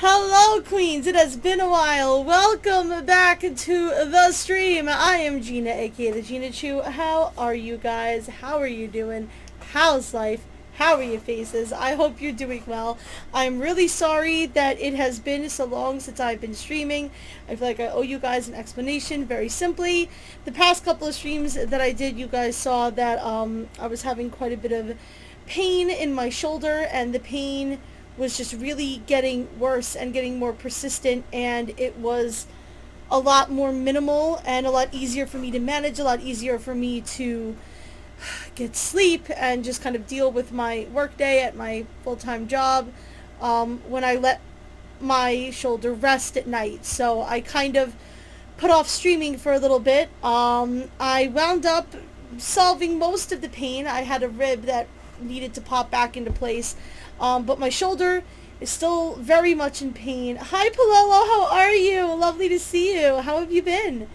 Hello, Queens. It has been a while. Welcome back to the stream. I am Gina, aka the Gina Chu. How are you guys? How are you doing? How's life? How are your faces? I hope you're doing well. I'm really sorry that it has been so long since I've been streaming. I feel like I owe you guys an explanation. Very simply, the past couple of streams that I did, you guys saw that I was having quite a bit of pain in my shoulder, and the pain was just really getting worse and getting more persistent, and it was a lot more minimal and a lot easier for me to manage, a lot easier for me to get sleep and just kind of deal with my workday at my full-time job when I let my shoulder rest at night. So I kind of put off streaming for a little bit. I wound up solving most of the pain. I had a rib that needed to pop back into place. But my shoulder is still very much in pain. Hi, Palolo, how are you? Lovely to see you. How have you been?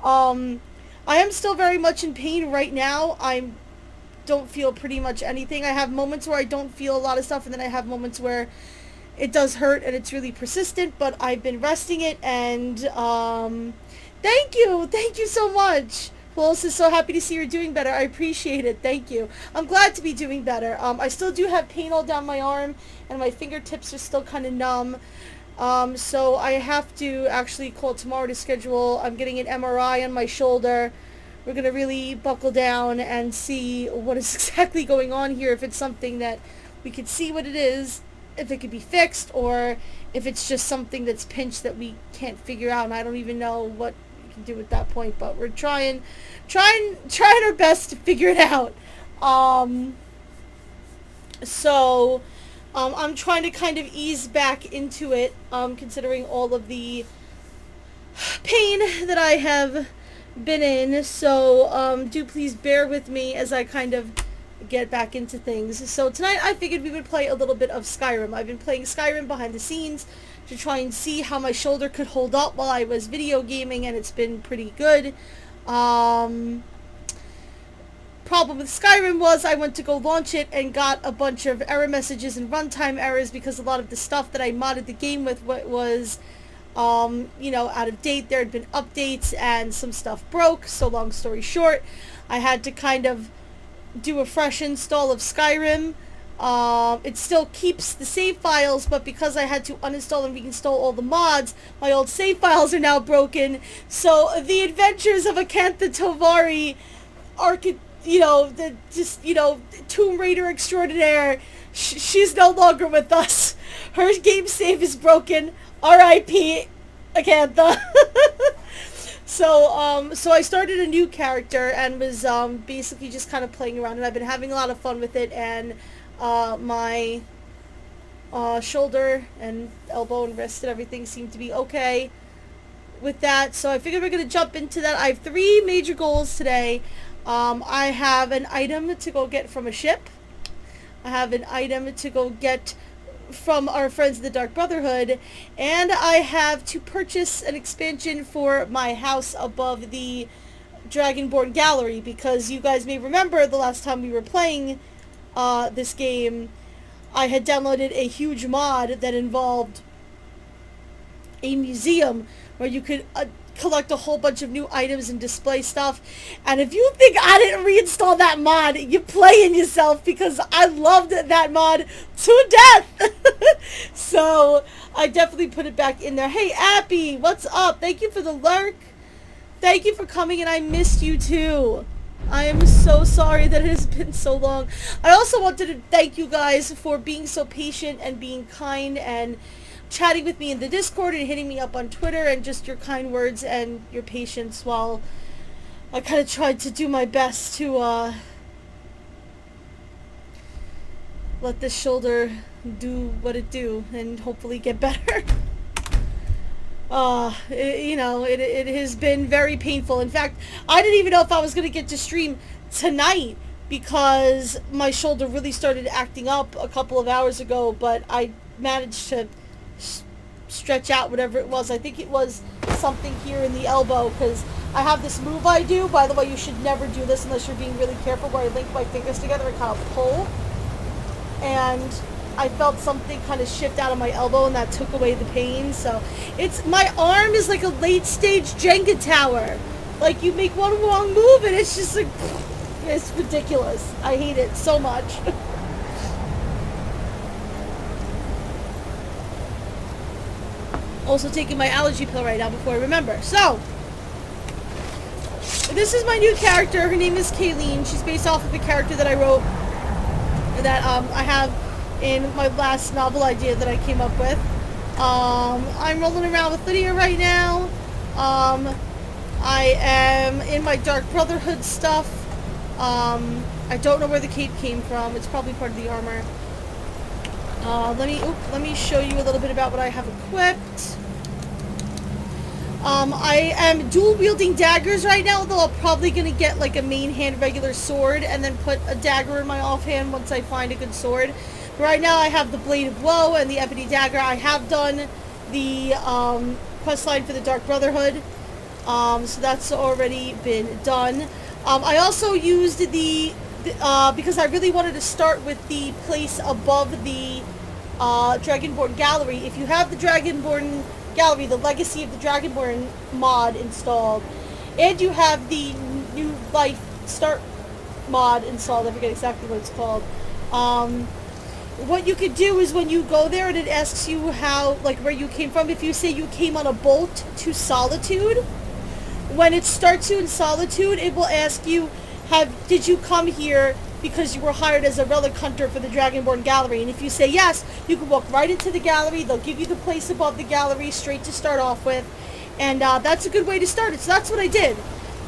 I am still very much in pain right now. I don't feel pretty much anything. I have moments where I don't feel a lot of stuff, and then I have moments where it does hurt and it's really persistent, but I've been resting it, and thank you so much. Phyllis is so happy to see you're doing better. I appreciate it. Thank you. I'm glad to be doing better. I still do have pain all down my arm, and my fingertips are still kind of numb. So I have to actually call tomorrow to schedule. I'm getting an MRI on my shoulder. We're going to really buckle down and see what is exactly going on here, if it's something that we could see what it is, if it could be fixed, or if it's just something that's pinched that we can't figure out, and I don't even know what can do at that point, but we're trying our best to figure it out. So I'm trying to kind of ease back into it, considering all of the pain that I have been in. So do please bear with me as I kind of get back into things. So tonight I figured we would play a little bit of Skyrim. I've been playing Skyrim behind the scenes to try and see how my shoulder could hold up while I was video gaming, and it's been pretty good. Problem with Skyrim was I went to go launch it and got a bunch of error messages and runtime errors because a lot of the stuff that I modded the game with was out of date. There had been updates and some stuff broke, so long story short, I had to kind of do a fresh install of Skyrim. It still keeps the save files, but because I had to uninstall and reinstall all the mods, my old save files are now broken. So the adventures of Acantha Tovari, Tomb Raider extraordinaire, she's no longer with us. Her game save is broken. R.I.P. Acantha. So I started a new character and was basically just kind of playing around, and I've been having a lot of fun with it, and my shoulder and elbow and wrist and everything seem to be okay with that. So I figured we're going to jump into that. I have 3 major goals today. I have an item to go get from a ship. I have an item to go get from our friends in the Dark Brotherhood, and I have to purchase an expansion for my house above the Dragonborn Gallery, because you guys may remember the last time we were playing this game, I had downloaded a huge mod that involved a museum where you could collect a whole bunch of new items and display stuff. And if you think I didn't reinstall that mod, you're playing yourself, because I loved that mod to death. So I definitely put it back in there. Hey Appy, what's up? Thank you for the lurk. Thank you for coming, and I missed you too. I am so sorry that it has been so long. I also wanted to thank you guys for being so patient and being kind and chatting with me in the Discord and hitting me up on Twitter, and just your kind words and your patience while I kind of tried to do my best to let this shoulder do what it do and hopefully get better. It has been very painful. In fact, I didn't even know if I was going to get to stream tonight, because my shoulder really started acting up a couple of hours ago, but I managed to stretch out whatever it was. I think it was something here in the elbow, because I have this move I do. By the way, you should never do this unless you're being really careful, where I link my fingers together and kind of pull. And I felt something kind of shift out of my elbow, and that took away the pain. So my arm is like a late stage Jenga tower. Like, you make one wrong move and it's just like, it's ridiculous. I hate it so much. Also taking my allergy pill right now before I remember. So, this is my new character. Her name is Kayleen. She's based off of a character that I wrote, that I have in my last novel idea that I came up with. I'm rolling around with Lydia right now. I am in my Dark Brotherhood stuff. I don't know where the cape came from. It's probably part of the armor. Let me show you a little bit about what I have equipped. I am dual wielding daggers right now, though I'm probably going to get like a main hand regular sword and then put a dagger in my offhand once I find a good sword. Right now I have the Blade of Woe and the Ebony Dagger. I have done the quest line for the Dark Brotherhood, so that's already been done. I also used because I really wanted to start with the place above the Dragonborn Gallery. If you have the Dragonborn Gallery, the Legacy of the Dragonborn mod installed, and you have the New Life Start mod installed, I forget exactly what it's called, what you could do is when you go there and it asks you where you came from, if you say you came on a bolt to Solitude, when it starts you in Solitude, it will ask you, did you come here because you were hired as a relic hunter for the Dragonborn Gallery? And if you say yes, you can walk right into the gallery. They'll give you the place above the gallery straight to start off with, and that's a good way to start it. So that's what I did.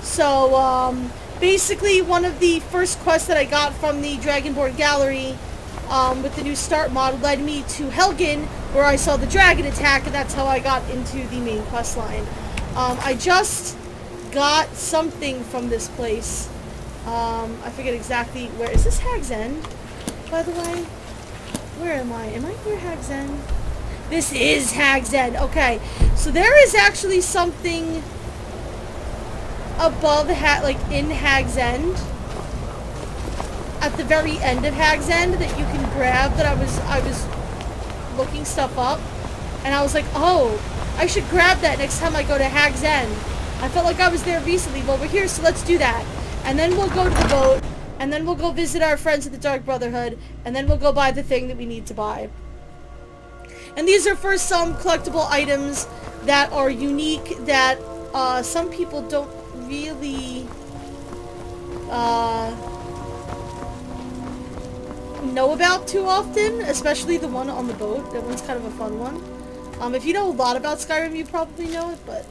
So basically, one of the first quests that I got from the Dragonborn Gallery with the new start mod led me to Helgen, where I saw the dragon attack, and that's how I got into the main quest line. I just got something from this place. I forget exactly where. Is this Hag's End, by the way? Where am I? Am I near Hag's End? This is Hag's End. Okay, so there is actually something above in Hag's End, at the very end of Hag's End, that you can grab. That I was looking stuff up, and I was like, oh, I should grab that next time I go to Hag's End. I felt like I was there recently. Well, we're here, so let's do that. And then we'll go to the boat, and then we'll go visit our friends at the Dark Brotherhood, and then we'll go buy the thing that we need to buy. And these are for some collectible items that are unique, that some people don't really know about too often, especially the one on the boat. That one's kind of a fun one. If you know a lot about Skyrim, you probably know it, but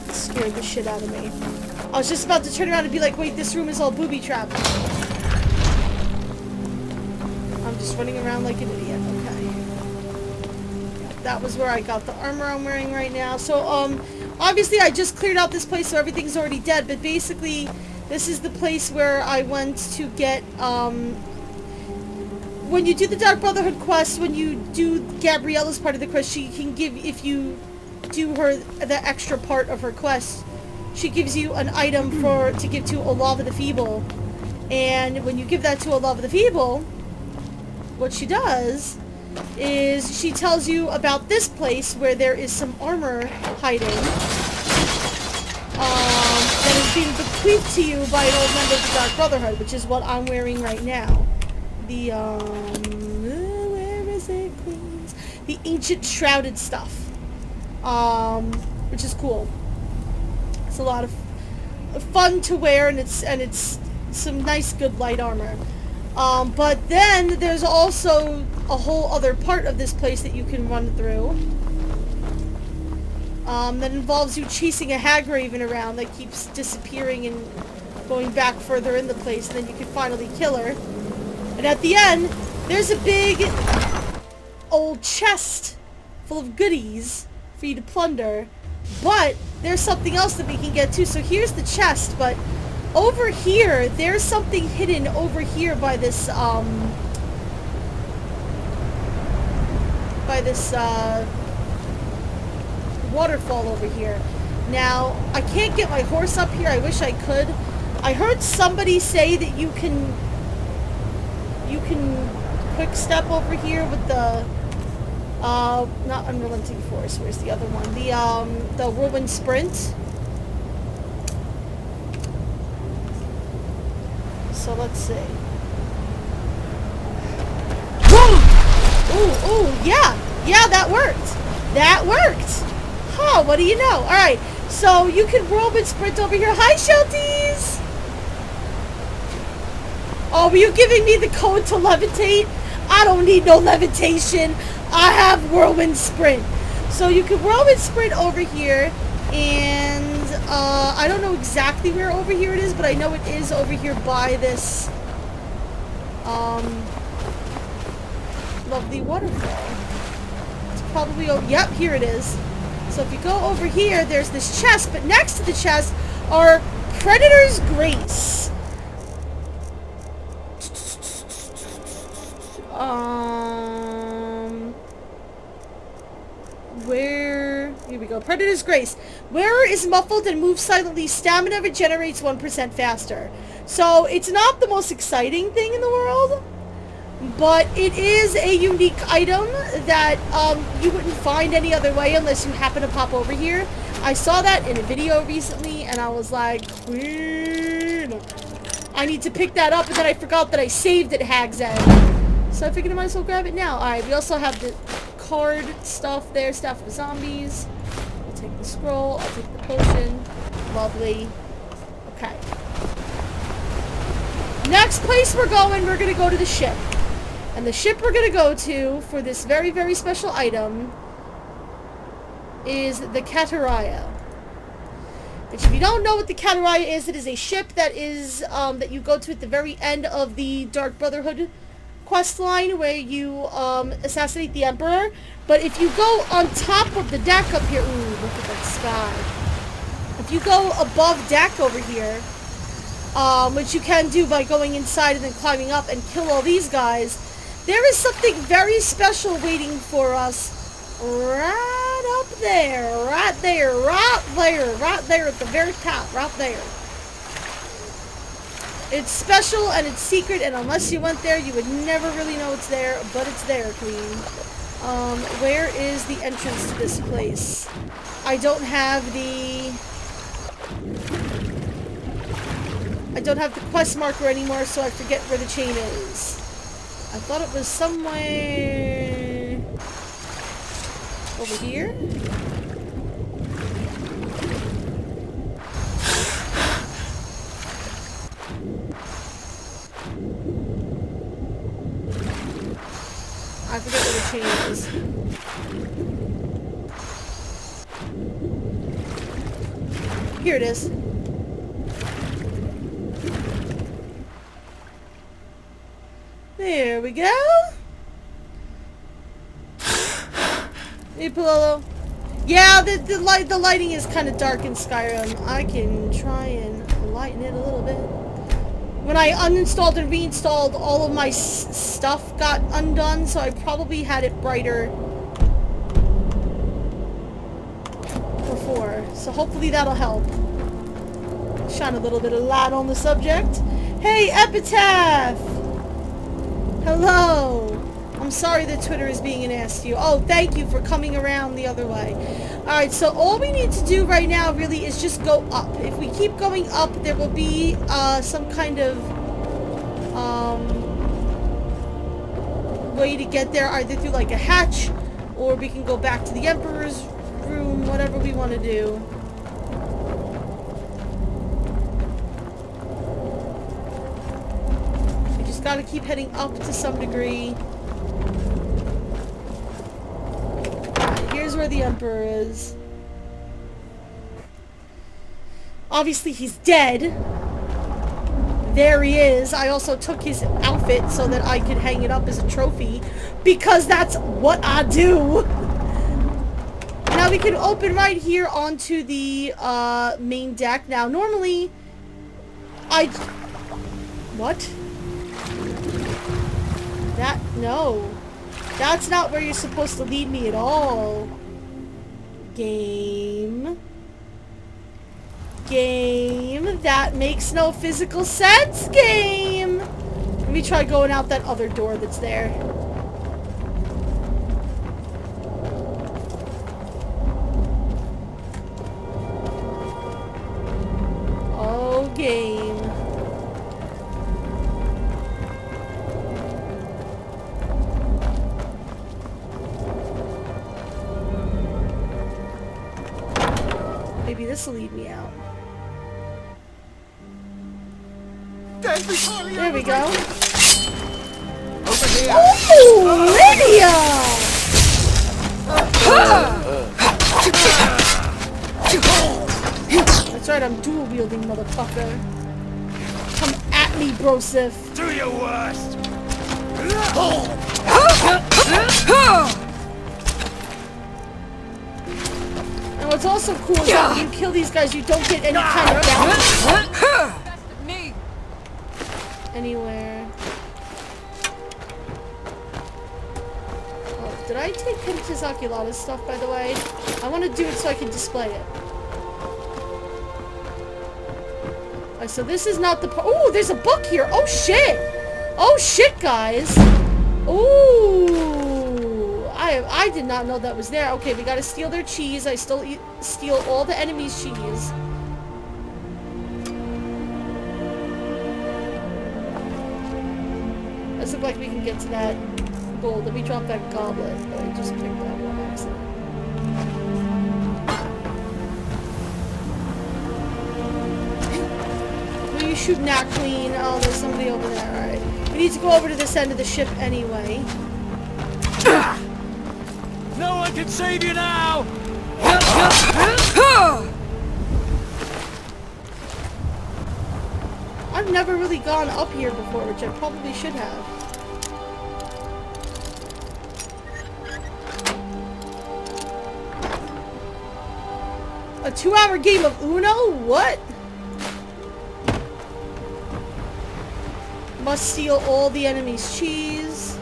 it scared the shit out of me. I was just about to turn around and be like, wait, this room is all booby-trapped. I'm just running around like an idiot. Okay. That was where I got the armor I'm wearing right now. So, obviously I just cleared out this place, so everything's already dead, but basically this is the place where I went to get, when you do the Dark Brotherhood quest, when you do Gabriella's part of the quest, she can give, if you do the extra part of her quest, she gives you an item to give to Olava the Feeble. And when you give that to Olava the Feeble, what she does is she tells you about this place where there is some armor hiding that is being bequeathed to you by an old member of the Dark Brotherhood, which is what I'm wearing right now. The, where is it, Queens? The ancient shrouded stuff, which is cool. It's a lot of fun to wear, and it's some nice, good light armor. But then there's also a whole other part of this place that you can run through. That involves you chasing a hag raven around that keeps disappearing and going back further in the place, and then you can finally kill her. And at the end, there's a big old chest full of goodies for you to plunder. But there's something else that we can get to. So here's the chest, but over here, there's something hidden over here by this, waterfall over here. Now, I can't get my horse up here. I wish I could. I heard somebody say that you can quick step over here with the, not Unrelenting Force. Where's the other one? The Whirlwind Sprint. So let's see. Ooh, yeah, that worked. That worked. Huh, what do you know? Alright, so you can whirlwind sprint over here. Hi, Shelties! Oh, were you giving me the code to levitate? I don't need no levitation. I have whirlwind sprint. So you can whirlwind sprint over here, and I don't know exactly where over here it is, but I know it is over here by this lovely waterfall. It's probably over, yep, here it is. So if you go over here, there's this chest, but next to the chest are Predator's Grace. Here we go. Predator's Grace. Wearer is muffled and moves silently. Stamina regenerates 1% faster. So it's not the most exciting thing in the world, but it is a unique item that you wouldn't find any other way unless you happen to pop over here. I saw that in a video recently, and I was like, Queen, I need to pick that up, and then I forgot that I saved at Hag's End. So I figured I might as well grab it now. Alright, we also have the card stuff there, Staff of Zombies. I'll take the scroll, I'll take the potion. Lovely. Okay. Next place we're gonna go to the ship. And the ship we're gonna go to for this very, very special item is the Kataraya. Which, if you don't know what the Kataraya is, it is a ship that is, that you go to at the very end of the Dark Brotherhood quest line where you, assassinate the Emperor. But if you go on top of the deck up here, ooh, look at that sky. If you go above deck over here, which you can do by going inside and then climbing up and kill all these guys, there is something very special waiting for us right up there, right there, right there, right there at the very top, right there. It's special and it's secret, and unless you went there, you would never really know it's there, but it's there, Queen. Where is the entrance to this place? I don't have the quest marker anymore, so I forget where the chain is. I thought it was somewhere over here. I forget where the chain is. Here it is. There we go. Hey, Palolo. Yeah, the lighting is kind of dark in Skyrim. I can try and lighten it a little bit. When I uninstalled and reinstalled, all of my stuff got undone, so I probably had it brighter before. So hopefully that'll help. Shine a little bit of light on the subject. Hey, Epitaph! Hello! I'm sorry that Twitter is being an ass to you. Oh, thank you for coming around the other way. Alright, so all we need to do right now really is just go up. If we keep going up, there will be some kind of way to get there, either through like a hatch, or we can go back to the Emperor's room, whatever we want to do. We just gotta keep heading up to some degree. Here's where the Emperor is. Obviously he's dead. There he is. I also took his outfit so that I could hang it up as a trophy, because that's what I do. Now we can open right here onto the main deck. Now normally what? No. That's not where you're supposed to lead me at all. Game. That makes no physical sense, game. Let me try going out that other door that's there. Oh, game. Maybe this will lead me out. There we go. Over here. Oh, Lydia! That's right, I'm dual wielding, motherfucker. Come at me, brosif. Do your worst. And what's also cool is that when you kill these guys, you don't get any kind of damage. Anywhere. Oh, did I take Princess Oculata's stuff, by the way? I want to do it so I can display it. Alright, so this is not the part. Oh, there's a book here. Oh, shit. Oh, shit, guys. Ooh. I did not know that was there. Okay, we gotta steal their cheese. I still steal all the enemy's cheese. Let's look like we can get to that gold. Let me drop that goblet. But I just picked that one accident. Who are you shooting at, Queen? Oh, there's somebody over there. Alright. We need to go over to this end of the ship anyway. No one can save you now! I've never really gone up here before, which I probably should have. A 2-hour game of Uno? What? Must steal all the enemy's cheese.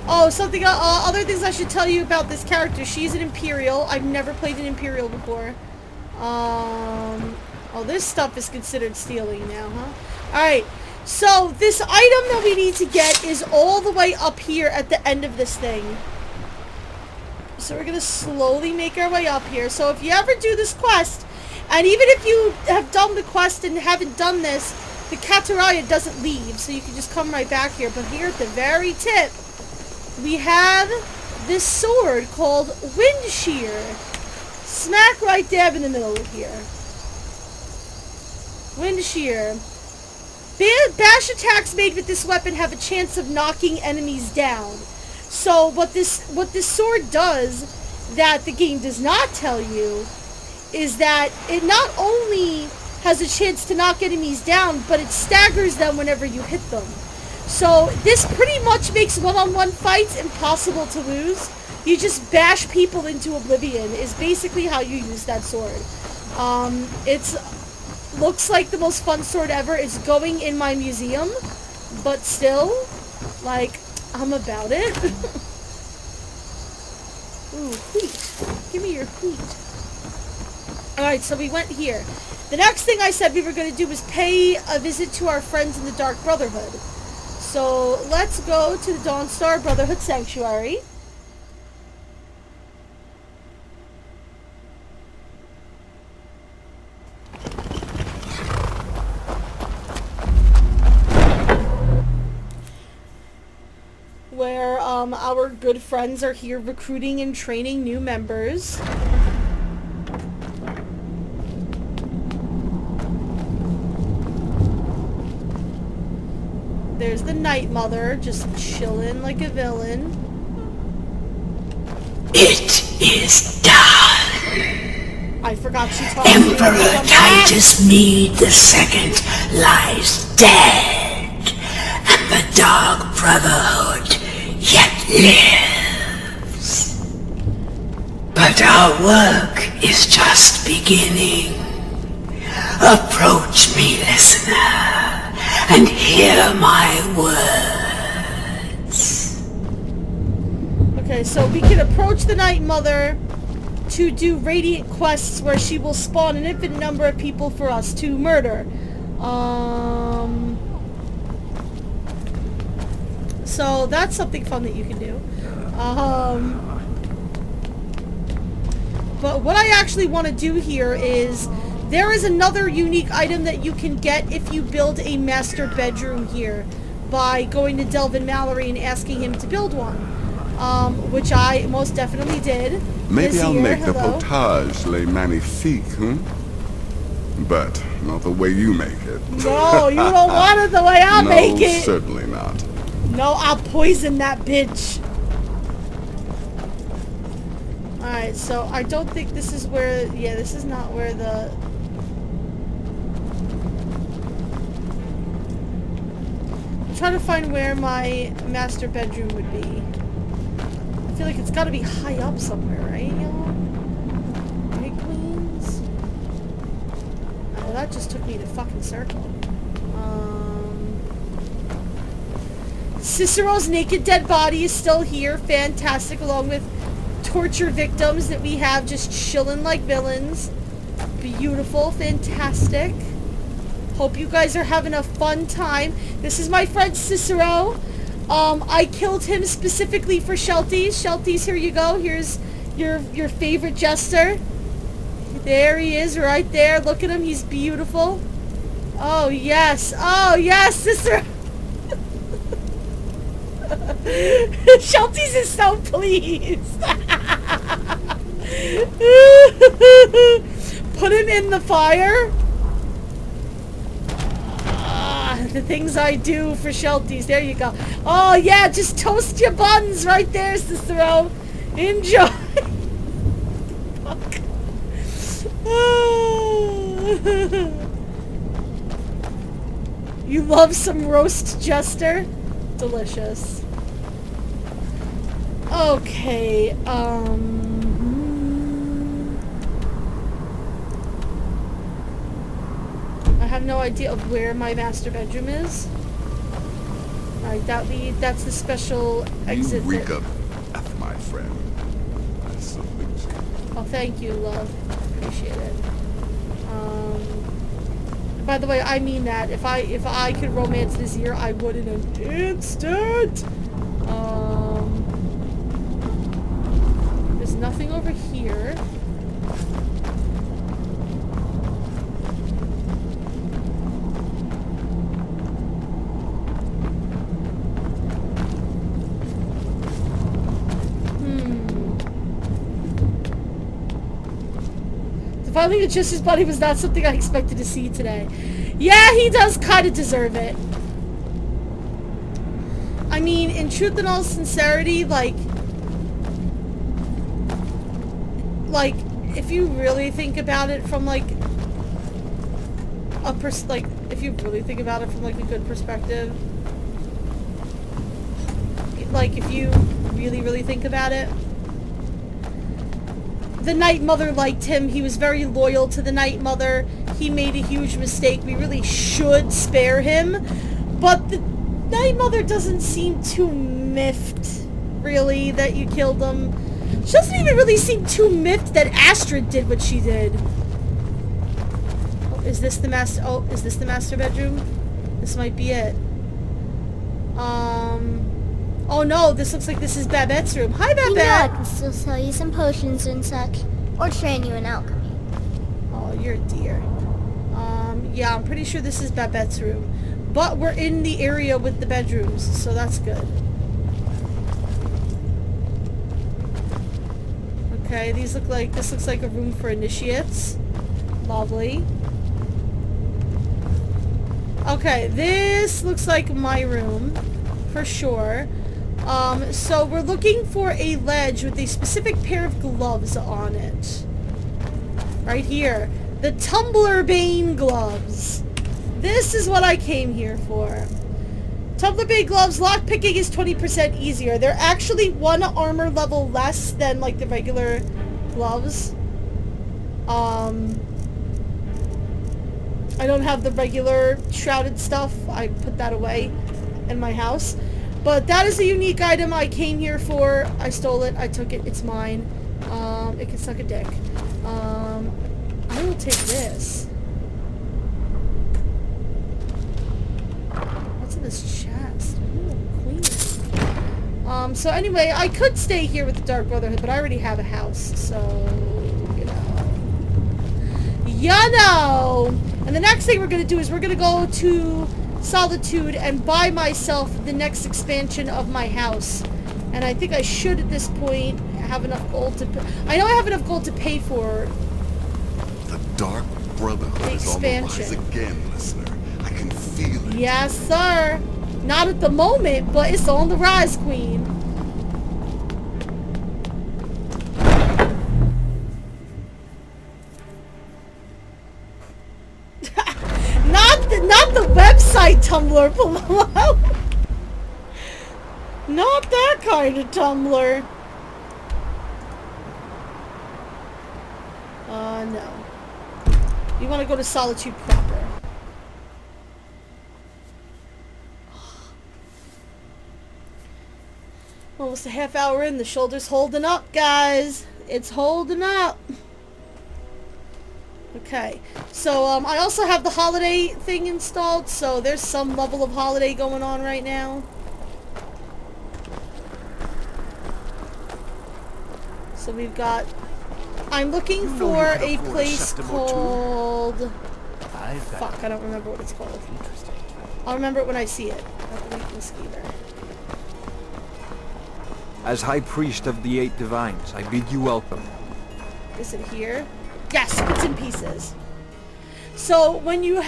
Oh, something other things I should tell you about this character. She's an Imperial. I've never played an Imperial before. Oh, this stuff is considered stealing now, huh? Alright, so this item that we need to get is all the way up here at the end of this thing. So we're gonna slowly make our way up here. So if you ever do this quest, and even if you have done the quest and haven't done this, the Kataraya doesn't leave, so you can just come right back here. But here at the very tip, we have this sword called Wind Shear. Smack right dab in the middle of here. Wind Shear. Bash attacks made with this weapon have a chance of knocking enemies down. So what this sword does that the game does not tell you is that it not only has a chance to knock enemies down, but it staggers them whenever you hit them. So this pretty much makes one-on-one fights impossible to lose. You just bash people into oblivion is basically how you use that sword. It's looks like the most fun sword ever. It's going in my museum, but still, like, I'm about it. Ooh, wheat. Give me your wheat. Alright, so we went here. The next thing I said we were going to do was pay a visit to our friends in the Dark Brotherhood. So let's go to the Dawnstar Brotherhood Sanctuary. Where our good friends are here recruiting and training new members. There's the Night Mother, just chilling like a villain. It is done. I forgot she talked. Emperor Titus Mede II lies dead, and the Dark Brotherhood yet lives. But our work is just beginning. Approach me, listener, and hear my words. Okay, so we can approach the Night Mother to do Radiant quests where she will spawn an infinite number of people for us to murder. So that's something fun that you can do. But what I actually want to do here is there is another unique item that you can get if you build a master bedroom here by going to Delvin Mallory and asking him to build one, which I most definitely did. Maybe I'll make the potage le magnifique, But not the way you make it. No, you don't want it the way I make it. No, certainly not. No, I'll poison that bitch. Alright, so I don't think this is where... Yeah, this is not where the... I'm trying to find where my master bedroom would be. I feel like it's gotta be high up somewhere, right, y'all? Right, queens? Oh, that just took me to fucking circle. Cicero's naked dead body is still here. Fantastic, along with torture victims that we have just chilling like villains. Beautiful, fantastic. Hope you guys are having a fun time. This is my friend Cicero. I killed him specifically for Shelties. Shelties, here you go. Here's your favorite jester. There he is, right there. Look at him. He's beautiful. Oh, yes. Oh, yes, Cicero. Shelties is so pleased. Put him in the fire. The things I do for Shelties. There you go. Oh, yeah, just toast your buns right there, Cicero. Enjoy. Fuck. You love some roast jester? Delicious. Okay, I have no idea of where my master bedroom is. Alright, that's the special exit. You reek of F, my friend. I salute you. Oh, thank you, love. Appreciate it. By the way, I mean that. If I could romance this year, I would in an instant. There's nothing over here. Finding the Justice Body was not something I expected to see today. Yeah, he does kind of deserve it. I mean, in truth and all sincerity, like, if you really think about it from, like, if you really think about it from, like, a good perspective, like, if you really, really think about it, the Night Mother liked him. He was very loyal to the Night Mother. He made a huge mistake. We really should spare him. But the Night Mother doesn't seem too miffed, really, that you killed him. She doesn't even really seem too miffed that Astrid did what she did. Oh, is this the master? Oh, is this the master bedroom? This might be it. Oh no, this looks like this is Babette's room. Hi, You know I Babette! can still sell you some potions and such, or train you in alchemy. Oh, you're a dear. Yeah, I'm pretty sure this is Babette's room. But we're in the area with the bedrooms, so that's good. Okay, this looks like a room for initiates. Lovely. Okay, this looks like my room, for sure. So we're looking for a ledge with a specific pair of gloves on it. Right here. The Tumblerbane gloves. This is what I came here for. Tumblerbane gloves, lockpicking is 20% easier. They're actually 1 armor level less than, like, the regular gloves. I don't have the regular shrouded stuff. I put that away in my house. But that is a unique item I came here for. I stole it. I took it. It's mine. It can suck a dick. I will take this. What's in this chest? Ooh, queen. So anyway, I could stay here with the Dark Brotherhood, but I already have a house, so, you know. And the next thing we're going to do is we're going to go to Solitude and buy myself the next expansion of my house. And I think I should, at this point, have enough gold to... I know I have enough gold to pay for... The Dark Brotherhood is on the rise again, listener. I can feel it. Yes, sir. Not at the moment, but it's on the rise, Queen. Not the website Tumblr below. Not that kind of Tumblr. No. You want to go to Solitude proper. Almost a half hour in, the shoulder's holding up, guys. It's holding up. Okay, so I also have the holiday thing installed, so there's some level of holiday going on right now. So we've got... I'm looking for a place called... Fuck, I don't remember what it's called. I'll remember it when I see it. As High Priest of the 8 Divines, I bid you welcome. Is it here? Yes, it's in pieces. So when you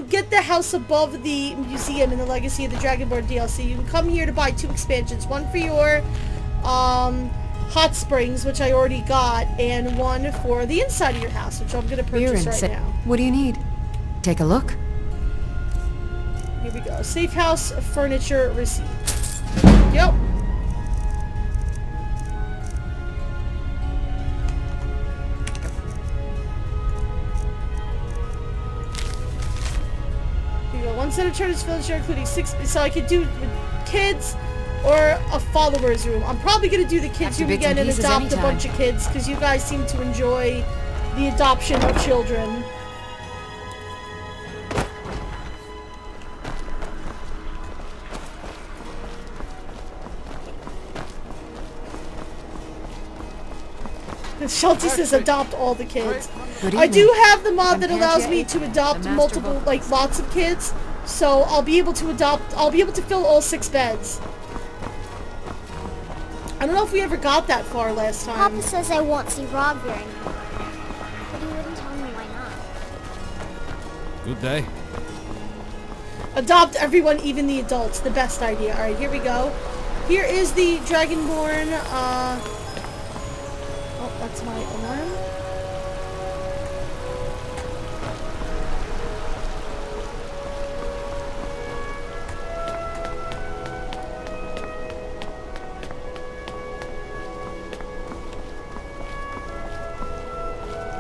get the house above the museum in the Legacy of the Dragonborn DLC, you can come here to buy 2 expansions. One for your hot springs, which I already got, and one for the inside of your house, which I'm going to purchase right now. What do you need? Take a look. Here we go. Safe house furniture receipt. Yep. Here we go. 1 set of charters furniture, including 6. So I could do with kids or a follower's room. I'm probably going to do the kids room again and adopt a bunch of kids, because you guys seem to enjoy the adoption of children. Shelty says adopt all the kids. I do have the mod that allows me to adopt multiple, like, lots of kids. So I'll be able to fill all 6 beds. I don't know if we ever got that far last time. Papa says I won't see Rob here anymore. But he wouldn't tell me why not. Good day. Adopt everyone, even the adults. The best idea. Alright, here we go. Here is the Dragonborn, oh, that's my alarm.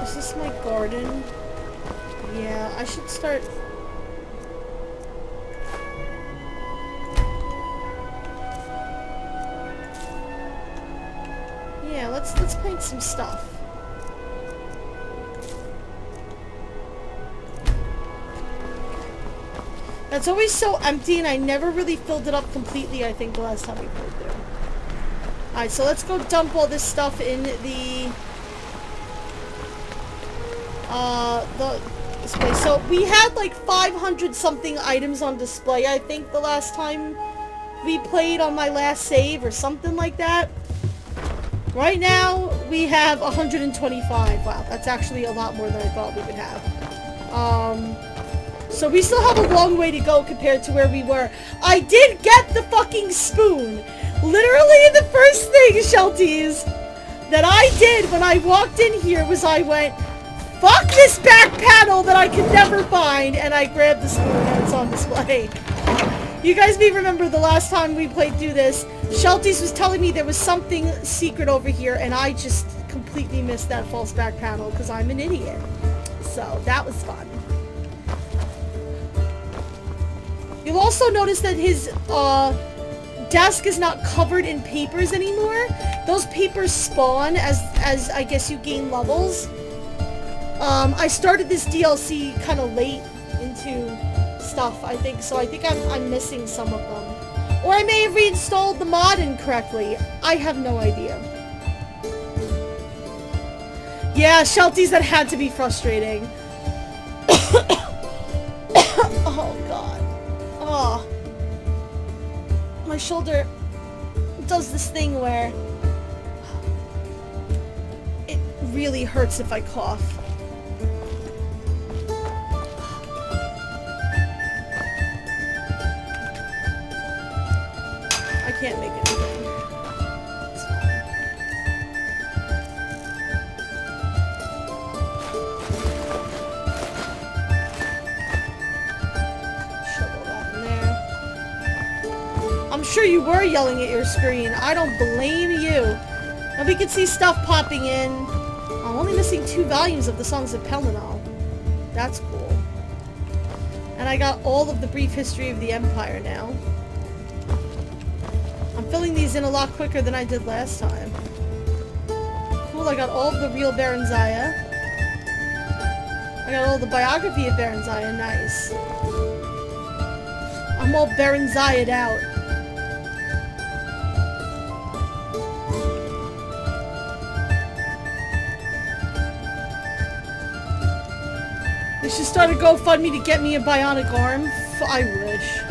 Is this my garden? Yeah, I should start... Yeah, let's plant some stuff. That's always so empty, and I never really filled it up completely, I think, the last time we played through. Alright, so let's go dump all this stuff in this place. So we had like 500 something items on display, I think, the last time we played on my last save or something like that. Right now we have 125. Wow, that's actually a lot more than I thought we would have. So we still have a long way to go compared to where we were. I did get the fucking spoon. Literally the first thing, Shelties, that I did when I walked in here was I went, fuck this back panel that I could never find, and I grabbed the spoon and it's on display. You guys may remember the last time we played through this, Shelties was telling me there was something secret over here, and I just completely missed that false back panel because I'm an idiot. So that was fun. You'll also notice that his desk is not covered in papers anymore. Those papers spawn as I guess you gain levels. I started this DLC kind of late into stuff, I think, so I think I'm missing some of them. Or I may have reinstalled the mod incorrectly. I have no idea. Yeah, Shelties, that had to be frustrating. Oh, God. Oh. My shoulder does this thing where it really hurts if I cough. I can't make anything. It's fine. Shovel that in there. I'm sure you were yelling at your screen. I don't blame you. And we can see stuff popping in. I'm only missing 2 volumes of the Songs of Pelennor. That's cool. And I got all of the Brief History of the Empire now. I'm filling these in a lot quicker than I did last time. Cool, I got all of the real Baron Zaya. I got all the biography of Baron Zaya. Nice. I'm all Baron Zaya'd out. They should start a GoFundMe to get me a bionic arm. I wish.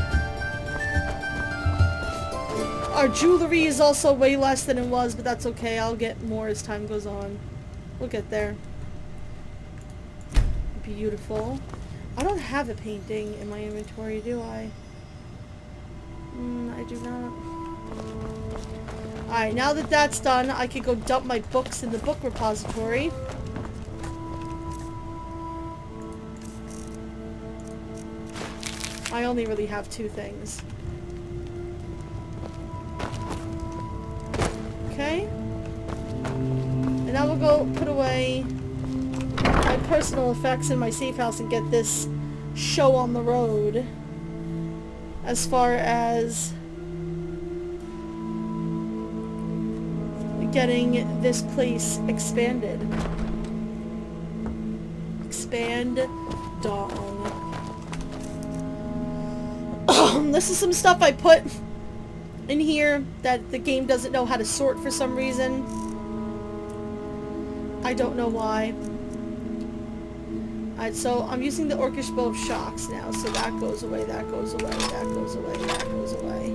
Our jewelry is also way less than it was, but that's okay. I'll get more as time goes on. We'll get there. Beautiful. I don't have a painting in my inventory, do I? I do not. Alright, now that that's done, I can go dump my books in the book repository. I only really have 2 things. Okay. And now we'll go put away my personal effects in my safe house and get this show on the road. As far as getting this place expanded. Expand dong. This is some stuff I put in here that the game doesn't know how to sort for some reason. I don't know why. Alright, so I'm using the Orcish Bow of Shocks now, so that goes away, that goes away, that goes away, that goes away.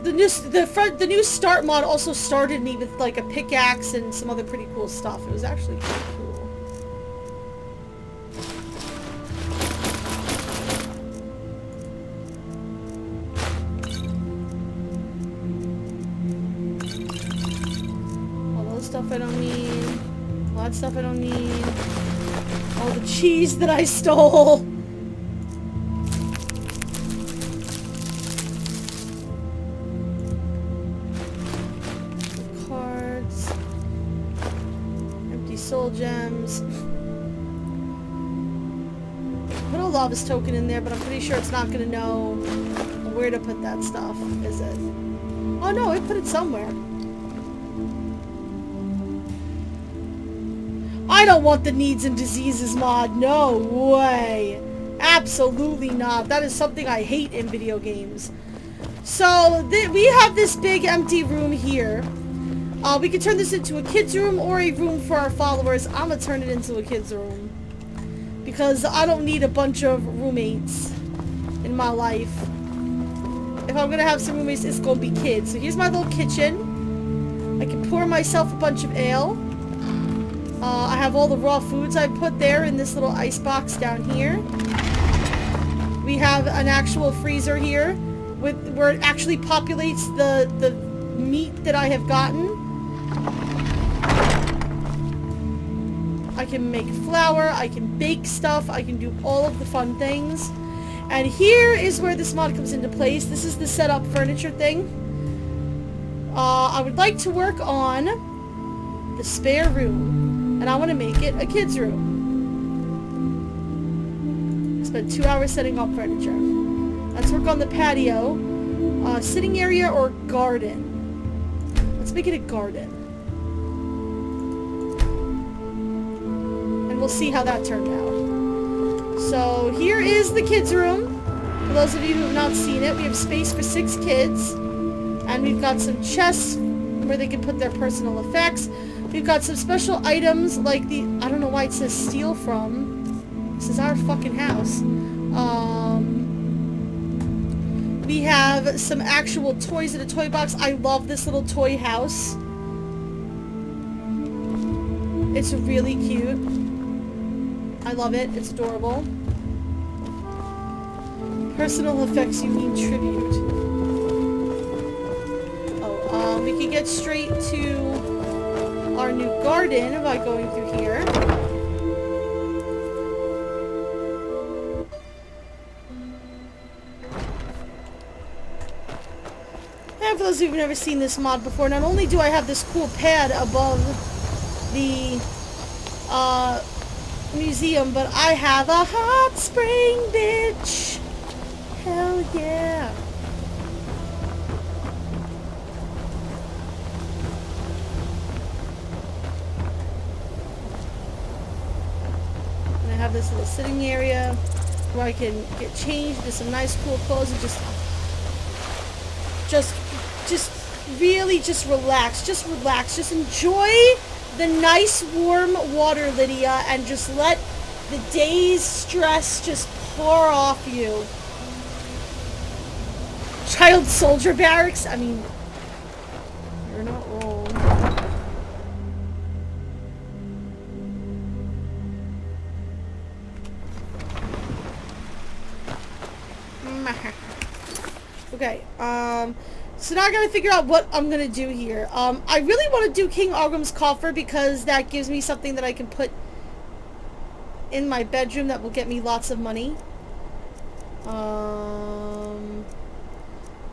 The new start mod also started me with like a pickaxe and some other pretty cool stuff. It was actually pretty cool. Stuff I don't need. A lot of stuff I don't need. All the cheese that I stole. Cards. Empty soul gems. Put a Lavas token in there, but I'm pretty sure it's not going to know where to put that stuff, is it? Oh no, it put it somewhere. I don't want the needs and diseases mod. No way. Absolutely not. That is something I hate in video games. So, we have this big empty room here. We can turn this into a kid's room or a room for our followers. I'm gonna turn it into a kid's room. Because I don't need a bunch of roommates in my life. If I'm gonna have some roommates, it's gonna be kids. So here's my little kitchen. I can pour myself a bunch of ale. I have all the raw foods I put there in this little ice box down here. We have an actual freezer here where it actually populates the meat that I have gotten. I can make flour, I can bake stuff, I can do all of the fun things. And here is where this mod comes into place. This is the setup furniture thing. I would like to work on the spare room. And I want to make it a kid's room. Spent 2 hours setting up furniture. Let's work on the patio. Sitting area or garden. Let's make it a garden. And we'll see how that turned out. So here is the kids' room. For those of you who have not seen it, we have space for 6 kids. And we've got some chests where they can put their personal effects. We've got some special items like the... I don't know why it says steal from. This is our fucking house. We have some actual toys in a toy box. I love this little toy house. It's really cute. I love it. It's adorable. Personal effects, you mean tribute. Oh, we can get straight to our new garden by going through here. And for those of you who've never seen this mod before, not only do I have this cool pad above the museum, but I have a hot spring, bitch. Hell yeah. And I have this little sitting area where I can get changed into some nice cool clothes and just really just relax, just enjoy the nice warm water, Lydia, and just let the day's stress just pour off you. Child soldier barracks? I mean, you're not wrong. Okay, so now I gotta figure out what I'm gonna do here. I really want to do King Ogrim's coffer because that gives me something that I can put in my bedroom that will get me lots of money.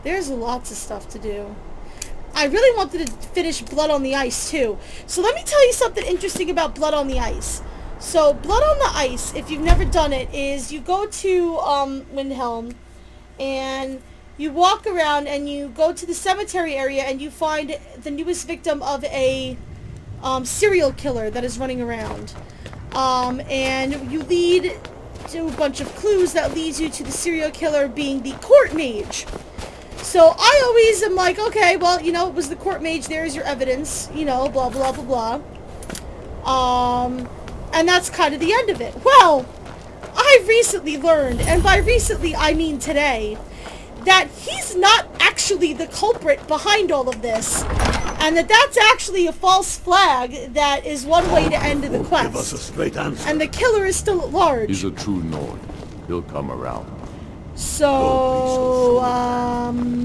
There's lots of stuff to do. I really wanted to finish Blood on the Ice too. So let me tell you something interesting about Blood on the Ice. So Blood on the Ice, if you've never done it, is you go to Windhelm and you walk around and you go to the cemetery area and you find the newest victim of a serial killer that is running around. And you lead to a bunch of clues that leads you to the serial killer being the court mage. So I always am like, okay, well, you know, it was the court mage, there's your evidence, you know, blah, blah, blah, blah. And that's kind of the end of it. Well, I've recently learned, and by recently I mean today, that he's not actually the culprit behind all of this. And that's actually a false flag that is one way to end the quest. Give us a straight answer. And the killer is still at large. He's a true Nord. He'll come around. So,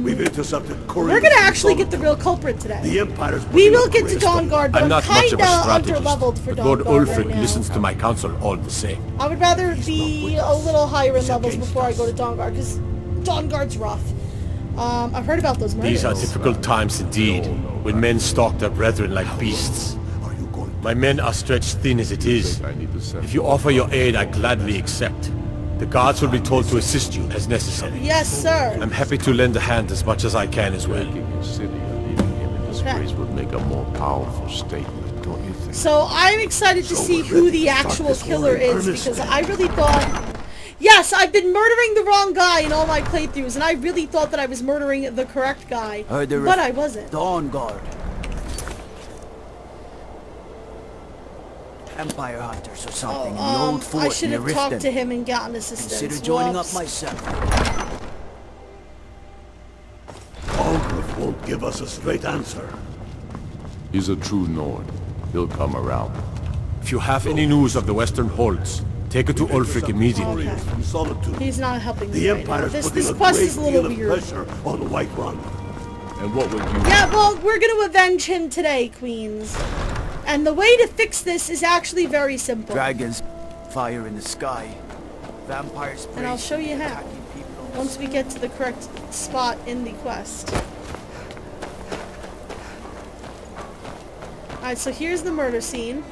We've intercepted we're gonna actually get the real culprit today. The Empire's We will get to Dawnguard, but I'm not much of a kinda strategist, under-leveled for but Lord Dawnguard Ulfric right now. listens to my counsel all the same. I would rather be a little higher in levels before I go to Dawnguard, because Dawnguard's rough. I've heard about those murders. These are difficult times indeed, when men stalk their brethren like beasts. My men are stretched thin as it is. If you offer your aid, I gladly accept. The guards will be told to assist you as necessary. Yes, sir. I'm happy to lend a hand as much as I can as well. would make a more powerful statement, don't you think? So I'm excited to see who the actual killer is, because I really thought... Yes, I've been murdering the wrong guy in all my playthroughs, and I really thought that I was murdering the correct guy, but I wasn't. Dawn Guard. Empire hunters or something in the old fort I should near have talked Riften. to him and gotten assistance. Consider joining Whoops. up myself. Algrove won't give us a straight answer. He's a true Nord. He'll come around. If you have any news of the Western Holds, take it to Ulfric immediately. Okay. From Solitude. He's not helping me The right now. Empire's This putting a quest great is a little deal of weird. pressure on Whiterun. And what would you... Yeah, well, we're gonna avenge him today, Queens. And the way to fix this is actually very simple. Dragons, fire in the sky, vampires. And I'll show you how. Once we get to the correct spot in the quest. Alright, so here's the murder scene.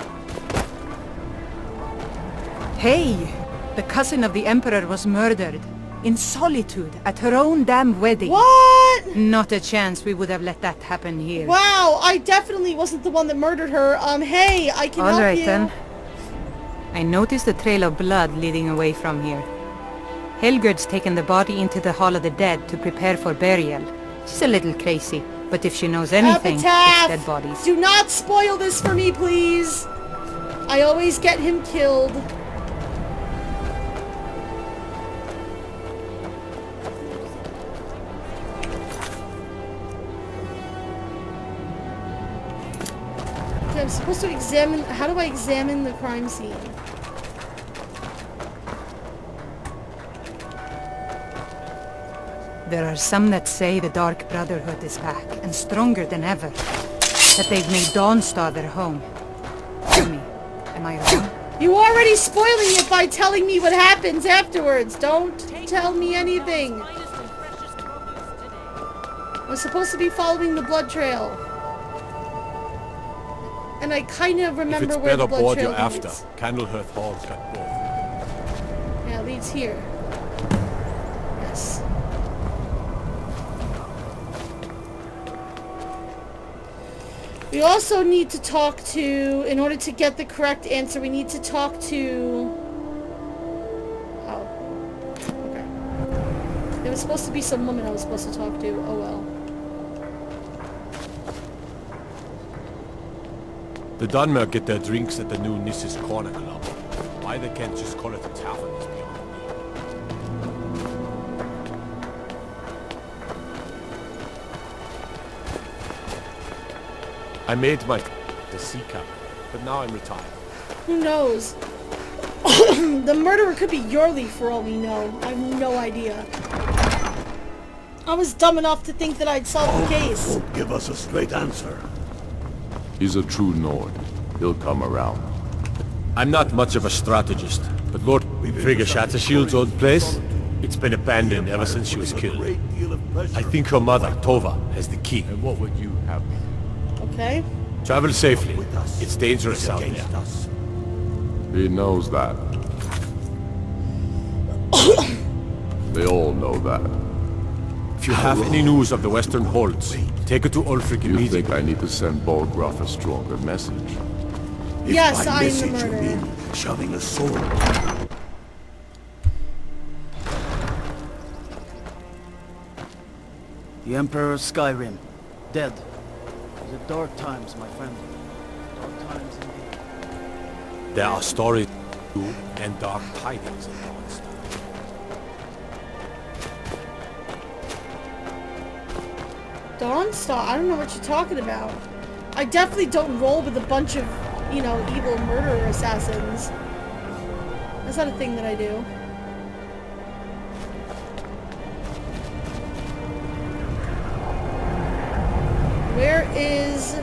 Hey! The cousin of the Emperor was murdered. In solitude, at her own damn wedding. What? Not a chance we would have let that happen here. Wow, I definitely wasn't the one that murdered her. Hey, I can help Alright you. then. I noticed a trail of blood leading away from here. Helgerd's taken the body into the Hall of the Dead to prepare for burial. She's a little crazy, but if she knows anything, Epitaph! it's dead bodies. Do not spoil this for me, please. I always get him killed. Okay, I'm supposed to examine... How do I examine the crime scene? There are some that say the Dark Brotherhood is back, and stronger than ever. That they've made Dawnstar their home. Tell me, am I wrong? You already spoiling it by telling me what happens afterwards. Don't tell me anything. I'm supposed to be following the blood trail. And I kind of If remember it's where the better blood board trail you're after, leads. Candlehearth Hall's got both. Yeah, it leads here. Yes. We also need to talk to, in order to get the correct answer, we need to talk to... Oh. Okay. There was supposed to be some woman I was supposed to talk to. Oh well. The Dunmer get their drinks at the new Nissus Corner Club. Why they can't just call it a tavern is beyond me. I made my the sea captain, but now I'm retired. Who knows? The murderer could be Yorli for all we know. I have no idea. I was dumb enough to think that I'd solve the case. Won't give us a straight answer. He's a true Nord. He'll come around. I'm not much of a strategist, but Lord Frigga Shattershield's old place, it's been abandoned ever since she was killed. I think her mother, Tova, has the key. And what would you have me? Okay. Travel safely. It's dangerous out there. He knows that. They all know that. If you have any news of the Western Holds, take it to Ulfric You immediately. think I need to send Bolgraf a stronger message? Yes, By I am the message you murderer. mean shoving a sword. The Emperor of Skyrim, dead. These are dark times, my friend. Dark times indeed. There are stories too, and dark tidings in Dawnstar. Dawnstar? I don't know what you're talking about. I definitely don't roll with a bunch of, you know, evil murderer assassins. That's not a thing that I do. Where is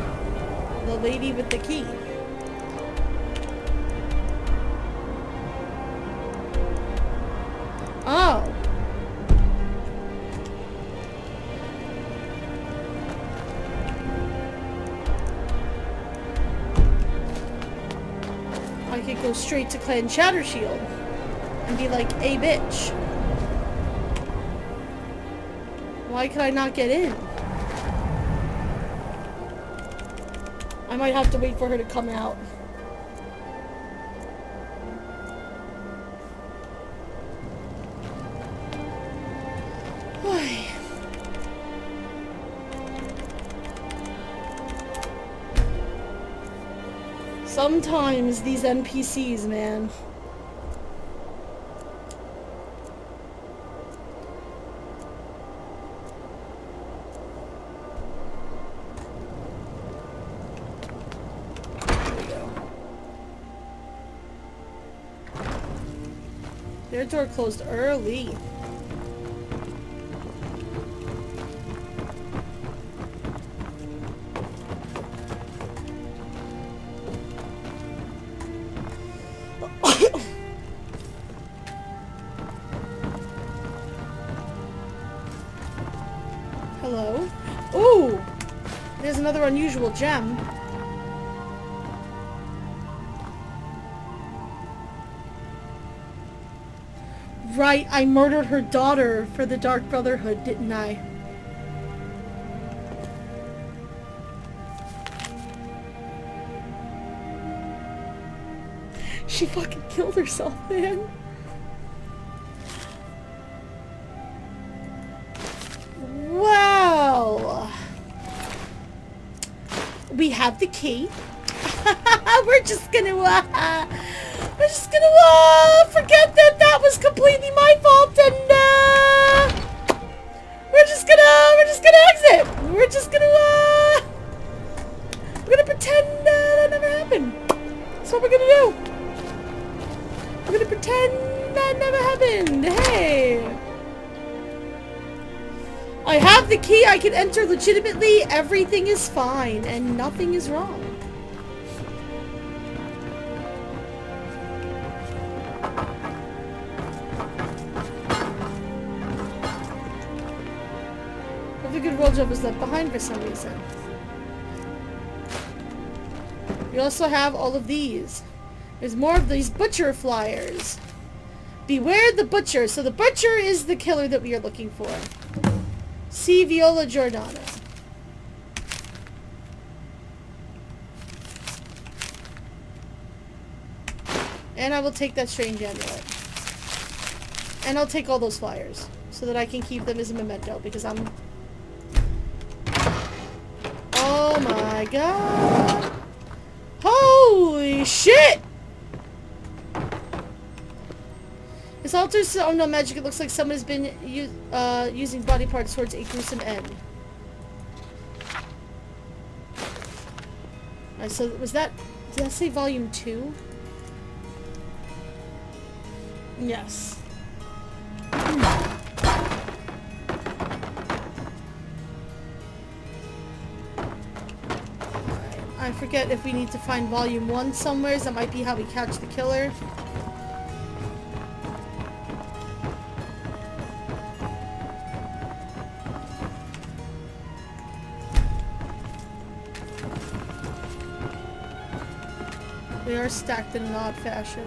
the lady with the key? Oh. I could go straight to Clan Shattershield and be like, "Hey, bitch. Why could I not get in?" I might have to wait for her to come out. Sometimes these NPCs, man. Their door closed early. Hello? Ooh! There's another unusual gem. Right, I murdered her daughter for the Dark Brotherhood, didn't I? She fucking killed herself, man. Wow. We have the key. We're just gonna forget that that was completely my fault, and we're just gonna exit. We're gonna pretend that never happened. That's what we're gonna do. We're gonna pretend that never happened. Hey, I have the key. I can enter legitimately. Everything is fine, and nothing is wrong. The good roll job was left behind for some reason. We also have all of these. There's more of these butcher flyers. Beware the butcher. So the butcher is the killer that we are looking for. See Viola Giordano. And I will take that strange amulet. And I'll take all those flyers so that I can keep them as a memento because I'm... Oh my god! Holy shit! This altar's oh no magic. It looks like someone has been using body parts towards a gruesome end. Alright, so was that... Did that say volume 2? Yes. I forget if we need to find volume 1 somewhere. That might be how we catch the killer. They are stacked in an odd fashion.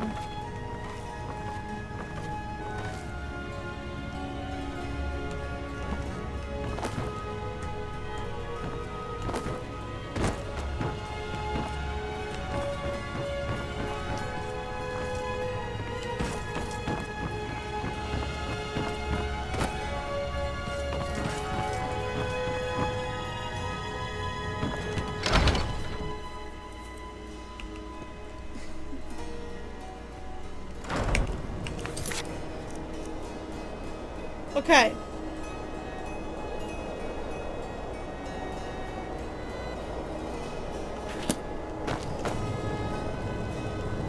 Okay.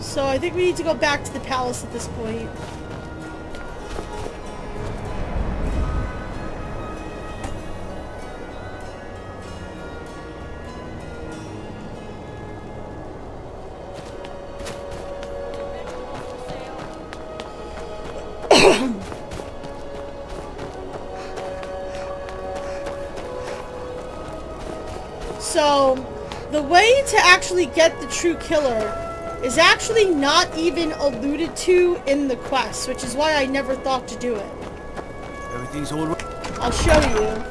So I think we need to go back to the palace at this point. So, the way to actually get the true killer is actually not even alluded to in the quest, which is why I never thought to do it. Everything's all right. I'll show you.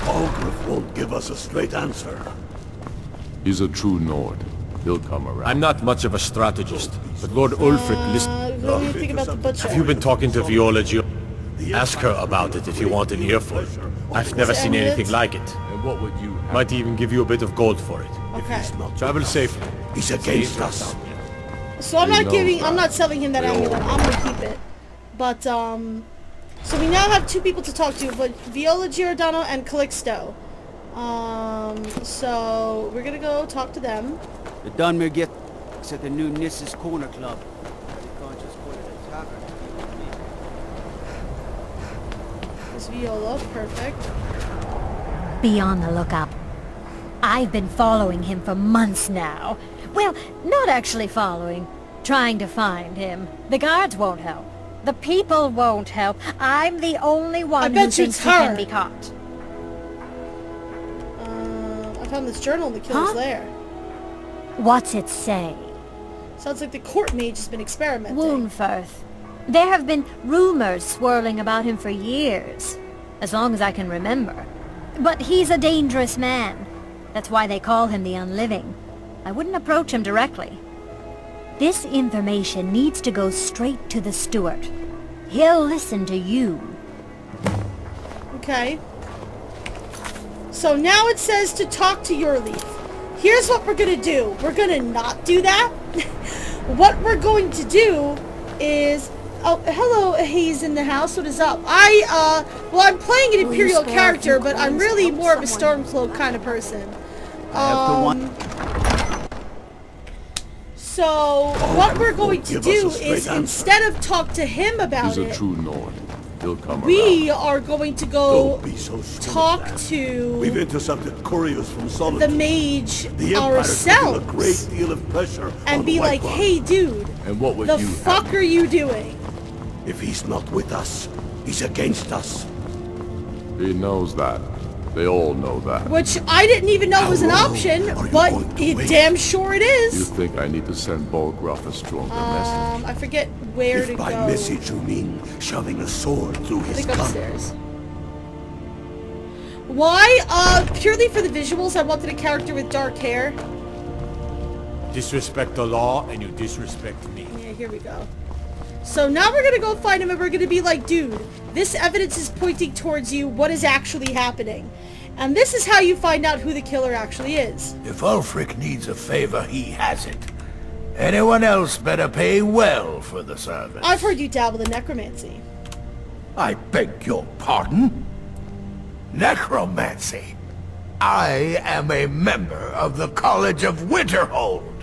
Ulfric won't give us a straight answer. He's a true Nord. He'll come around. I'm not much of a strategist, but Lord Ulfric listen. What do you think about the butcher? Have you been talking to Viola Gio? Ask her about it if you want an earful. I've never seen anything like it. And what would you have? Might even give you a bit of gold for it. Okay. Travel safely. He's against us. So I'm not knows I'm that. not selling him that amulet. I'm gonna keep it. But, so we now have 2 people to talk to, but Viola Giordano and Calixto. So we're gonna go talk to them. The Dunmer gets at the new Nissa's Corner Club. There's Viola, perfect. Be on the lookout. I've been following him for months now. Well, not actually following. Trying to find him. The guards won't help. The people won't help. I'm the only one who thinks he can be caught. I found this journal in the killer's lair. What's it say? Sounds like the court mage has been experimenting. Woundfirth. There have been rumors swirling about him for years. As long as I can remember. But he's a dangerous man. That's why they call him the Unliving. I wouldn't approach him directly. This information needs to go straight to the steward. He'll listen to you. Okay. So now it says to talk to Yorleaf. Here's what we're gonna do. We're gonna not do that. What we're going to do is... Oh, hello, Hayes in the house. What is up? Well, I'm playing an Imperial character, but I'm really more of a Stormcloak kind of person. So, what we're going to do is, instead of talk to him about He's a it, true Nord. He'll come we around. are going to go so talk to We've intercepted couriers from Solitude. the mage The Empire is putting ourselves a great deal of pressure and on be the like, White One. hey dude, And what would the you fuck have? are you doing? If he's not with us, he's against us. He knows that. They all know that. Which I didn't even know was an option, but it damn sure it You is. think I need to send Bolgroth a stronger message? I forget where to If go. by message you mean shoving a sword through I his think gun. upstairs. Why? Purely for the visuals, I wanted a character with dark hair. Disrespect the law and you disrespect me. Yeah, here we go. So now we're gonna go find him and we're gonna be like, dude, this evidence is pointing towards you. What is actually happening? And this is how you find out who the killer actually is. If Ulfric needs a favor, he has it. Anyone else better pay well for the service. I've heard you dabble in necromancy. I beg your pardon? Necromancy. I am a member of the College of Winterhold.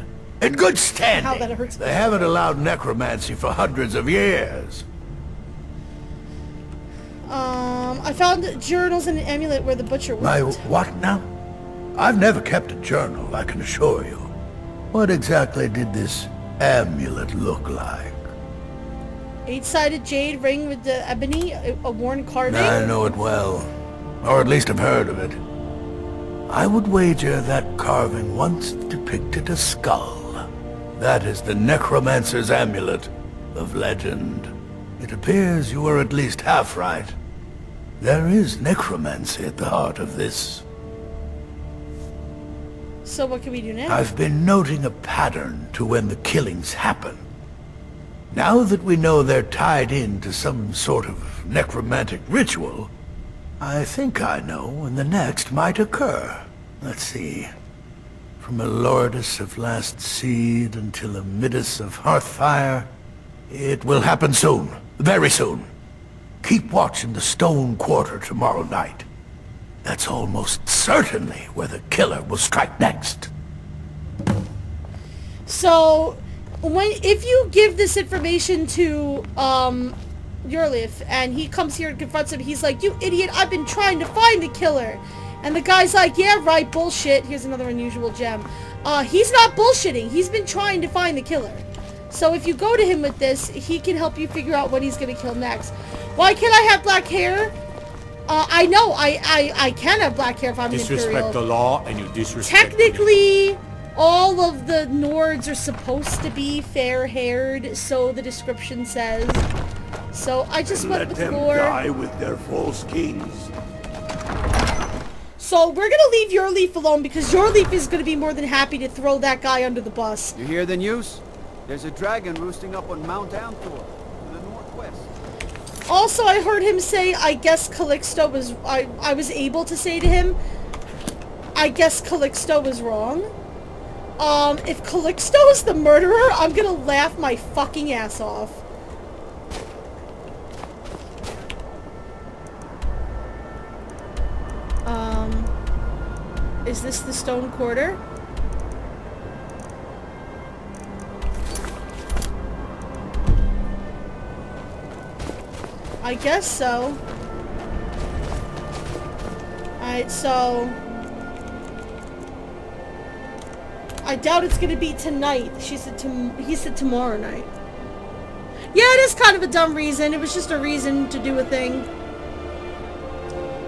In good standing. How that hurts. They haven't allowed necromancy for hundreds of years. I found journals and an amulet where the butcher My worked. what now? I've never kept a journal, I can assure you. What exactly did this amulet look like? 8-sided jade ring with the ebony, a worn carving. I know it well. Or at least I've heard of it. I would wager that carving once depicted a skull. That is the necromancer's amulet of legend. It appears you were at least half right. There is necromancy at the heart of this. So what can we do now? I've been noting a pattern to when the killings happen. Now that we know they're tied into some sort of necromantic ritual, I think I know when the next might occur. Let's see. From a Lordess of Last Seed until a Midas of Hearthfire, it will happen soon. Very soon. Keep watch in the Stone Quarter tomorrow night. That's almost certainly where the killer will strike next. So, if you give this information to, Yorleaf, and he comes here and confronts him, he's like, you idiot, I've been trying to find the killer. And the guy's like, yeah, right, bullshit. Here's another unusual gem. He's not bullshitting. He's been trying to find the killer. So if you go to him with this, he can help you figure out what he's gonna kill next. Why can't I have black hair? I know, I can have black hair if I'm an Imperial. Disrespect the law and you disrespect Technically, all of the Nords are supposed to be fair-haired, so the description says. So I just went with Let them lore. die with their false kings. So we're gonna leave Yorleaf alone because Yorleaf is gonna be more than happy to throw that guy under the bus. You hear the news? There's a dragon roosting up on Mount Anthor, to the northwest. Also, I heard him say, I guess Calixto was... I was able to say to him, I guess Calixto was wrong. If Calixto is the murderer, I'm gonna laugh my fucking ass off. Is this the stone quarter? I guess so. Alright, so... I doubt it's gonna be tonight. He said tomorrow night. Yeah, it is kind of a dumb reason. It was just a reason to do a thing.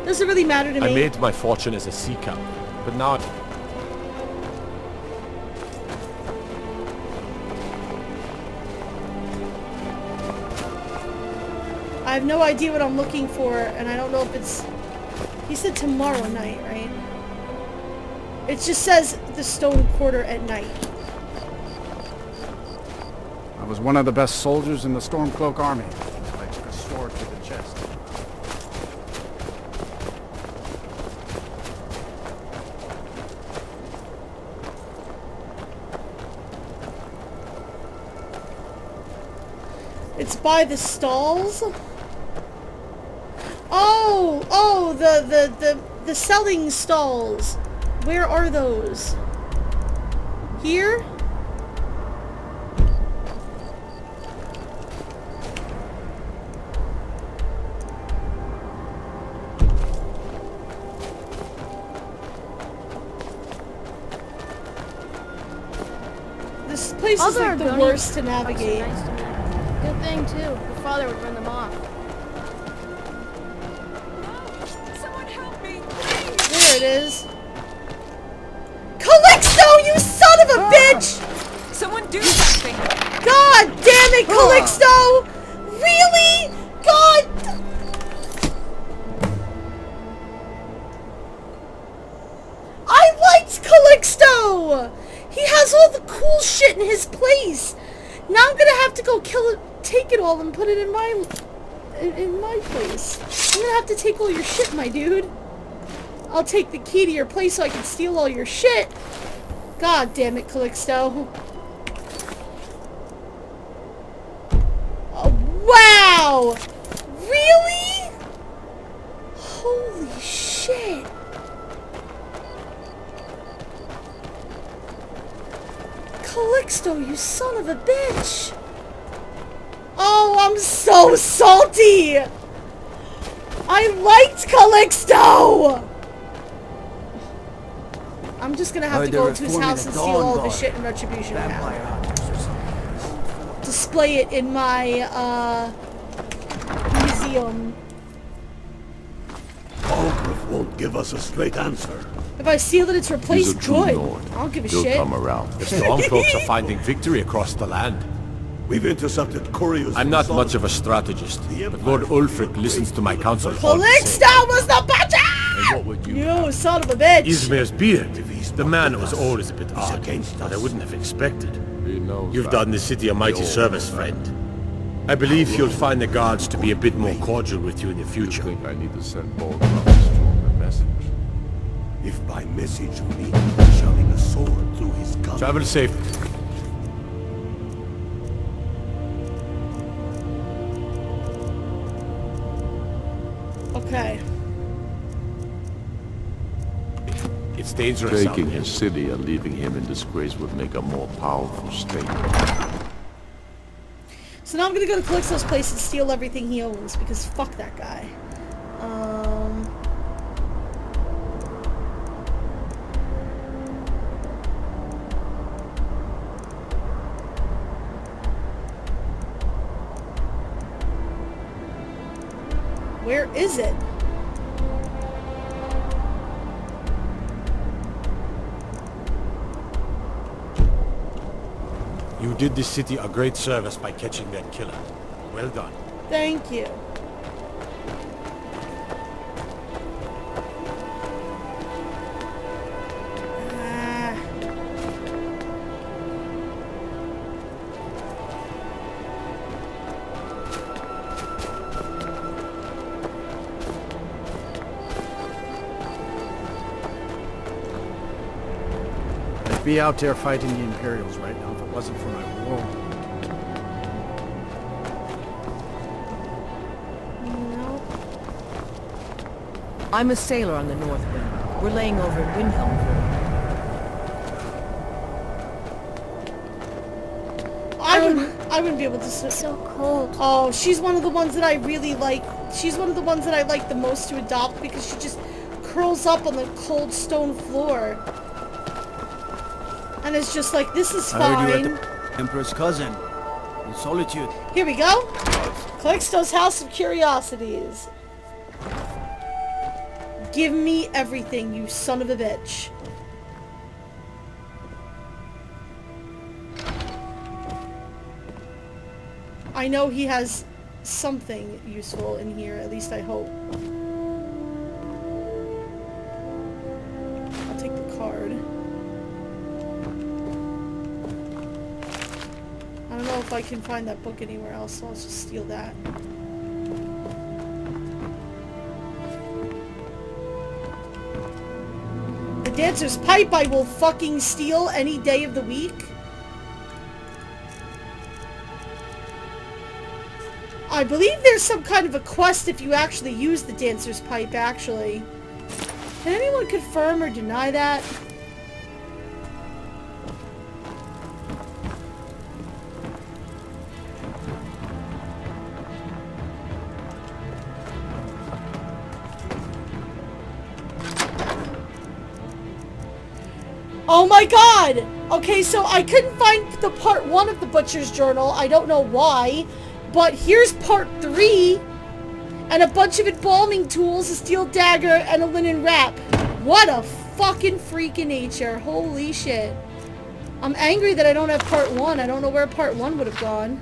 Doesn't really matter to me. I made my fortune as a seeker, but now... I have no idea what I'm looking for, and I don't know if it's... He said tomorrow night, right? It just says the stone quarter at night. I was one of the best soldiers in the Stormcloak army. I took a sword to the chest. It's by the stalls? Oh, the selling stalls. Where are those? Here? This place is like the worst to navigate. Good thing too. Your father would run them off. Someone help me! There it is. Calixto, you son of a bitch! Someone do something! God damn it, Calixto! Really? God! I liked Calixto! He has all the cool shit in his place. Now I'm gonna have to go kill it, take it all and put it in my place. I'm gonna have to take all your shit, my dude. I'll take the key to your place so I can steal all your shit. God damn it, Calixto. Oh, wow! Really? Holy shit. Calixto, you son of a bitch! Oh, I'm so salty! I liked Calixto! I'm just gonna have to go to his house and steal all of his shit in retribution now. Display it in my, museum. Algrove won't give us a straight answer. If I steal it, it's replaced. Good. I don't give a shit. Come around. The Stormcloaks are finding victory across the land. We've intercepted couriers. I'm not much of a strategist, but Lord Ulfric listens to my counsel. Calixto was the butcher! You son of a bitch! Ismir's beard. The man was always a bit odd, but I wouldn't have expected. You've done the city a mighty service, friend. I believe you'll find the guards to be a bit more cordial with you in the future. I think I need to send Paul a message. If by message you mean shoving a sword through his gun. Travel safe. Okay. It's dangerous. Taking his city and leaving him in disgrace would make a more powerful state. So now I'm gonna go to Calixto's place and steal everything he owns, because fuck that guy. Where is it? You did this city a great service by catching that killer. Well done. Thank you. be out there fighting the Imperials right now if it wasn't for my war. No. I'm a sailor on the North Wind. We're laying over in Windhelm for I wouldn't be able to swim. So cold. Oh, she's one of the ones that I really like. She's one of the ones that I like the most to adopt because she just curls up on the cold stone floor. And it's just like, this is fine. I heard you at the Emperor's cousin in Solitude. Here we go. Calixto's House of Curiosities. Give me everything, you son of a bitch. I know he has something useful in here, at least I hope. I'll take the card. I don't know if I can find that book anywhere else, so I'll just steal that. The Dancer's Pipe I will fucking steal any day of the week. I believe there's some kind of a quest if you actually use the Dancer's Pipe, actually. Can anyone confirm or deny that? Oh my god! Okay, so I couldn't find the part 1 of the Butcher's Journal. I don't know why. But here's part 3, and a bunch of embalming tools, a steel dagger, and a linen wrap. What a fucking freak of nature. Holy shit. I'm angry that I don't have part 1. I don't know where part 1 would have gone.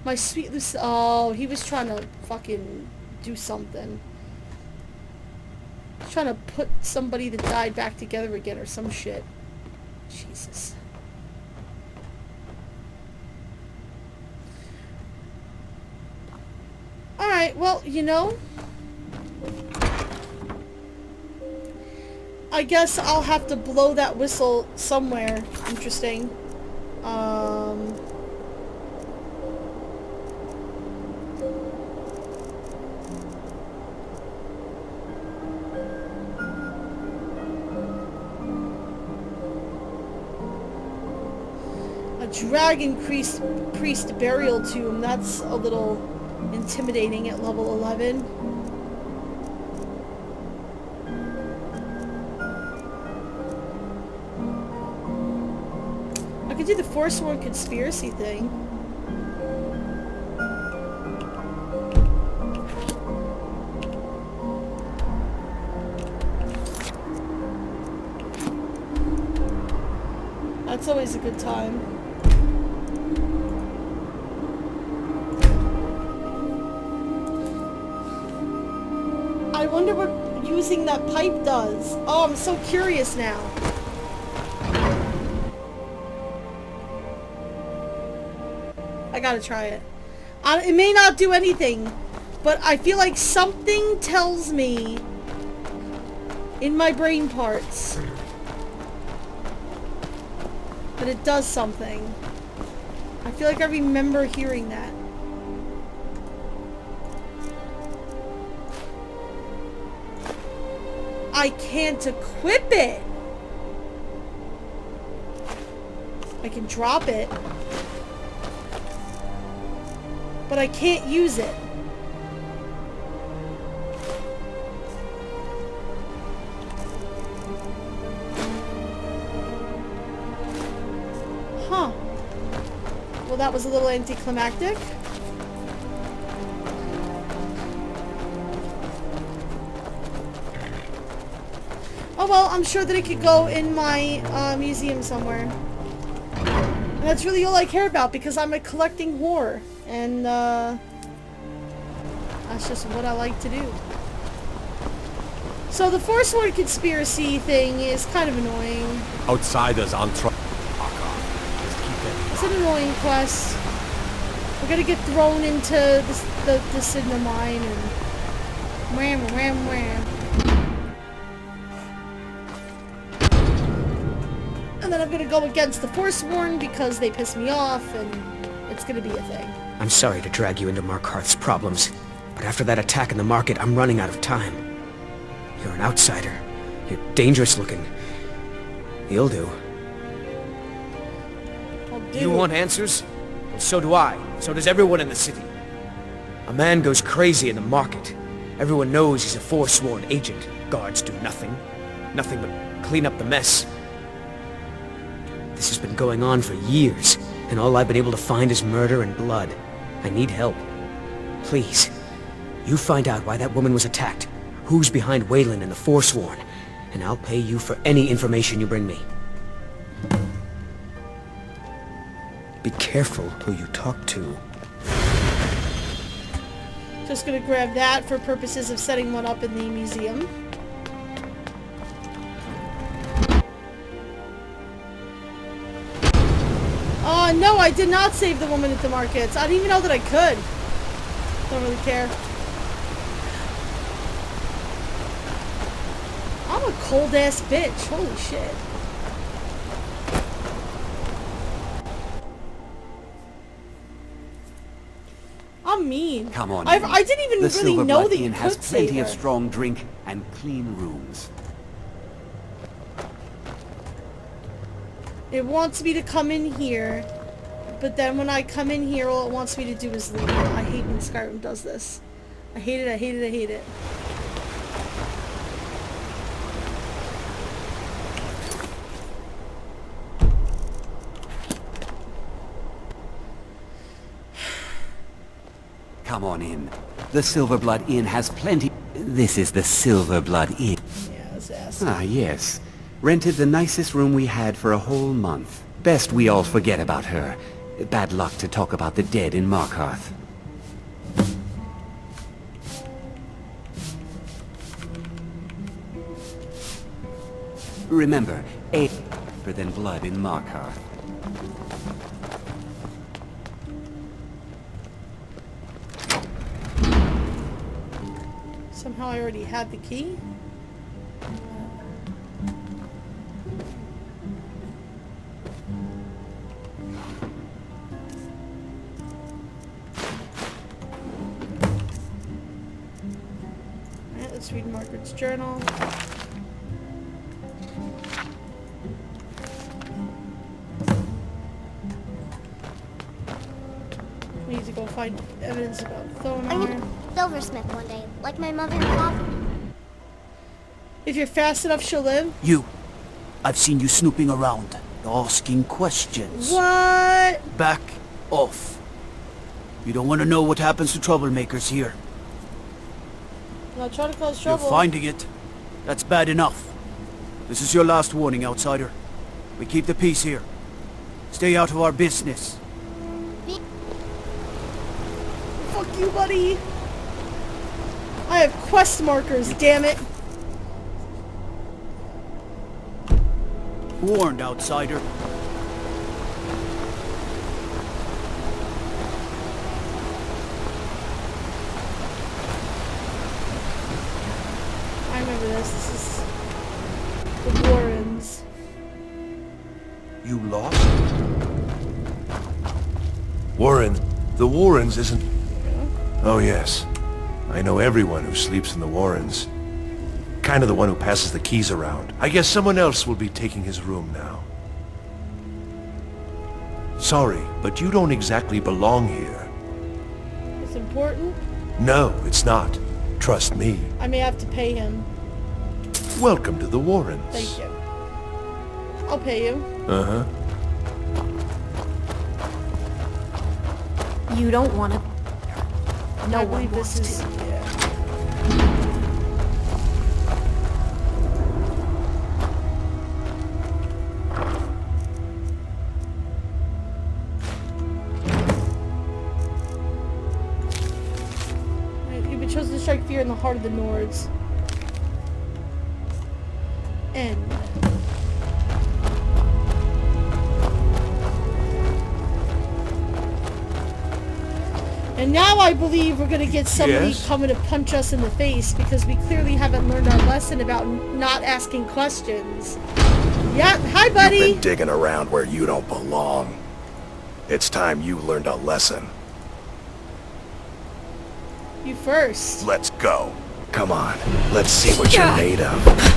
My sweet Lucy. Oh, he was trying to fucking do something. Trying to put somebody that died back together again or some shit. Jesus. Alright, well, you know, I guess I'll have to blow that whistle somewhere interesting. Dragon priest burial tomb. That's a little intimidating at level 11. I could do the Forsworn conspiracy thing. That's always a good time. I wonder what using that pipe does. Oh, I'm so curious now. I gotta try it. It may not do anything, but I feel like something tells me in my brain parts that it does something. I feel like I remember hearing that. I can't equip it. I can drop it, but I can't use it. Huh. Well, that was a little anticlimactic. Oh well, I'm sure that it could go in my museum somewhere. And that's really all I care about because I'm a collecting whore. And that's just what I like to do. So the Forsworn conspiracy thing is kind of annoying. Outsiders aren't trying. It's an annoying quest. We're gonna get thrown into the Sidna mine and Wham, wham, wham. And then I'm gonna go against the Forsworn because they piss me off, and it's gonna be a thing. I'm sorry to drag you into Markarth's problems, but after that attack in the market, I'm running out of time. You're an outsider. You're dangerous looking. You'll do. You want answers? Well, so do I. So does everyone in the city. A man goes crazy in the market. Everyone knows he's a Forsworn agent. Guards do nothing. Nothing but clean up the mess. This has been going on for years, and all I've been able to find is murder and blood. I need help. Please, you find out why that woman was attacked, who's behind Waylon and the Forsworn, and I'll pay you for any information you bring me. Be careful who you talk to. Just gonna grab that for purposes of setting one up in the museum. Oh no, I did not save the woman at the markets. I didn't even know that I could. Don't really care. I'm a cold ass bitch. Holy shit. I'm mean. Come on. I didn't even really know that you Inn could has save plenty her. of strong drink and clean rooms. It wants me to come in here, but then when I come in here, all it wants me to do is leave. I hate when Skyrim does this. I hate it, I hate it, I hate it. Come on in. The Silverblood Inn has plenty... This is the Silverblood Inn. Yes. Ah, yes. Rented the nicest room we had for a whole month. Best we all forget about her. Bad luck to talk about the dead in Markarth. Remember, deeper than blood in Markarth. Somehow I already had the key. Alright, let's read Margaret's journal. We need to go find evidence about I'm Thonar. gonna silversmith one day, like my mother and father. If you're fast enough, she'll live. You. I've seen you snooping around, asking questions. What? Back off. You don't want to know what happens to troublemakers here. Not trying to cause You're trouble. finding it. That's bad enough. This is your last warning, outsider. We keep the peace here. Stay out of our business. Fuck you, buddy. I have quest markers, damn it. Warned, outsider. I remember this. This is the Warrens. You lost? Warren. The Warrens isn't... Oh yes. I know everyone who sleeps in the Warrens. Kind of the one who passes the keys around. I guess someone else will be taking his room now. Sorry, but you don't exactly belong here. It's important. No, it's not. Trust me. I may have to pay him. Welcome to the Warrens. Thank you. I'll pay you. Uh-huh. You don't want to. No I one believe this wants is. to. Yeah. You've been chosen to strike fear in the heart of the Nords. End. And now I believe we're gonna get somebody coming to punch us in the face because we clearly haven't learned our lesson about not asking questions. Yeah, hi buddy! You've been digging around where you don't belong. It's time you learned a lesson. You first. Let's go. Come on, let's see what you're made of.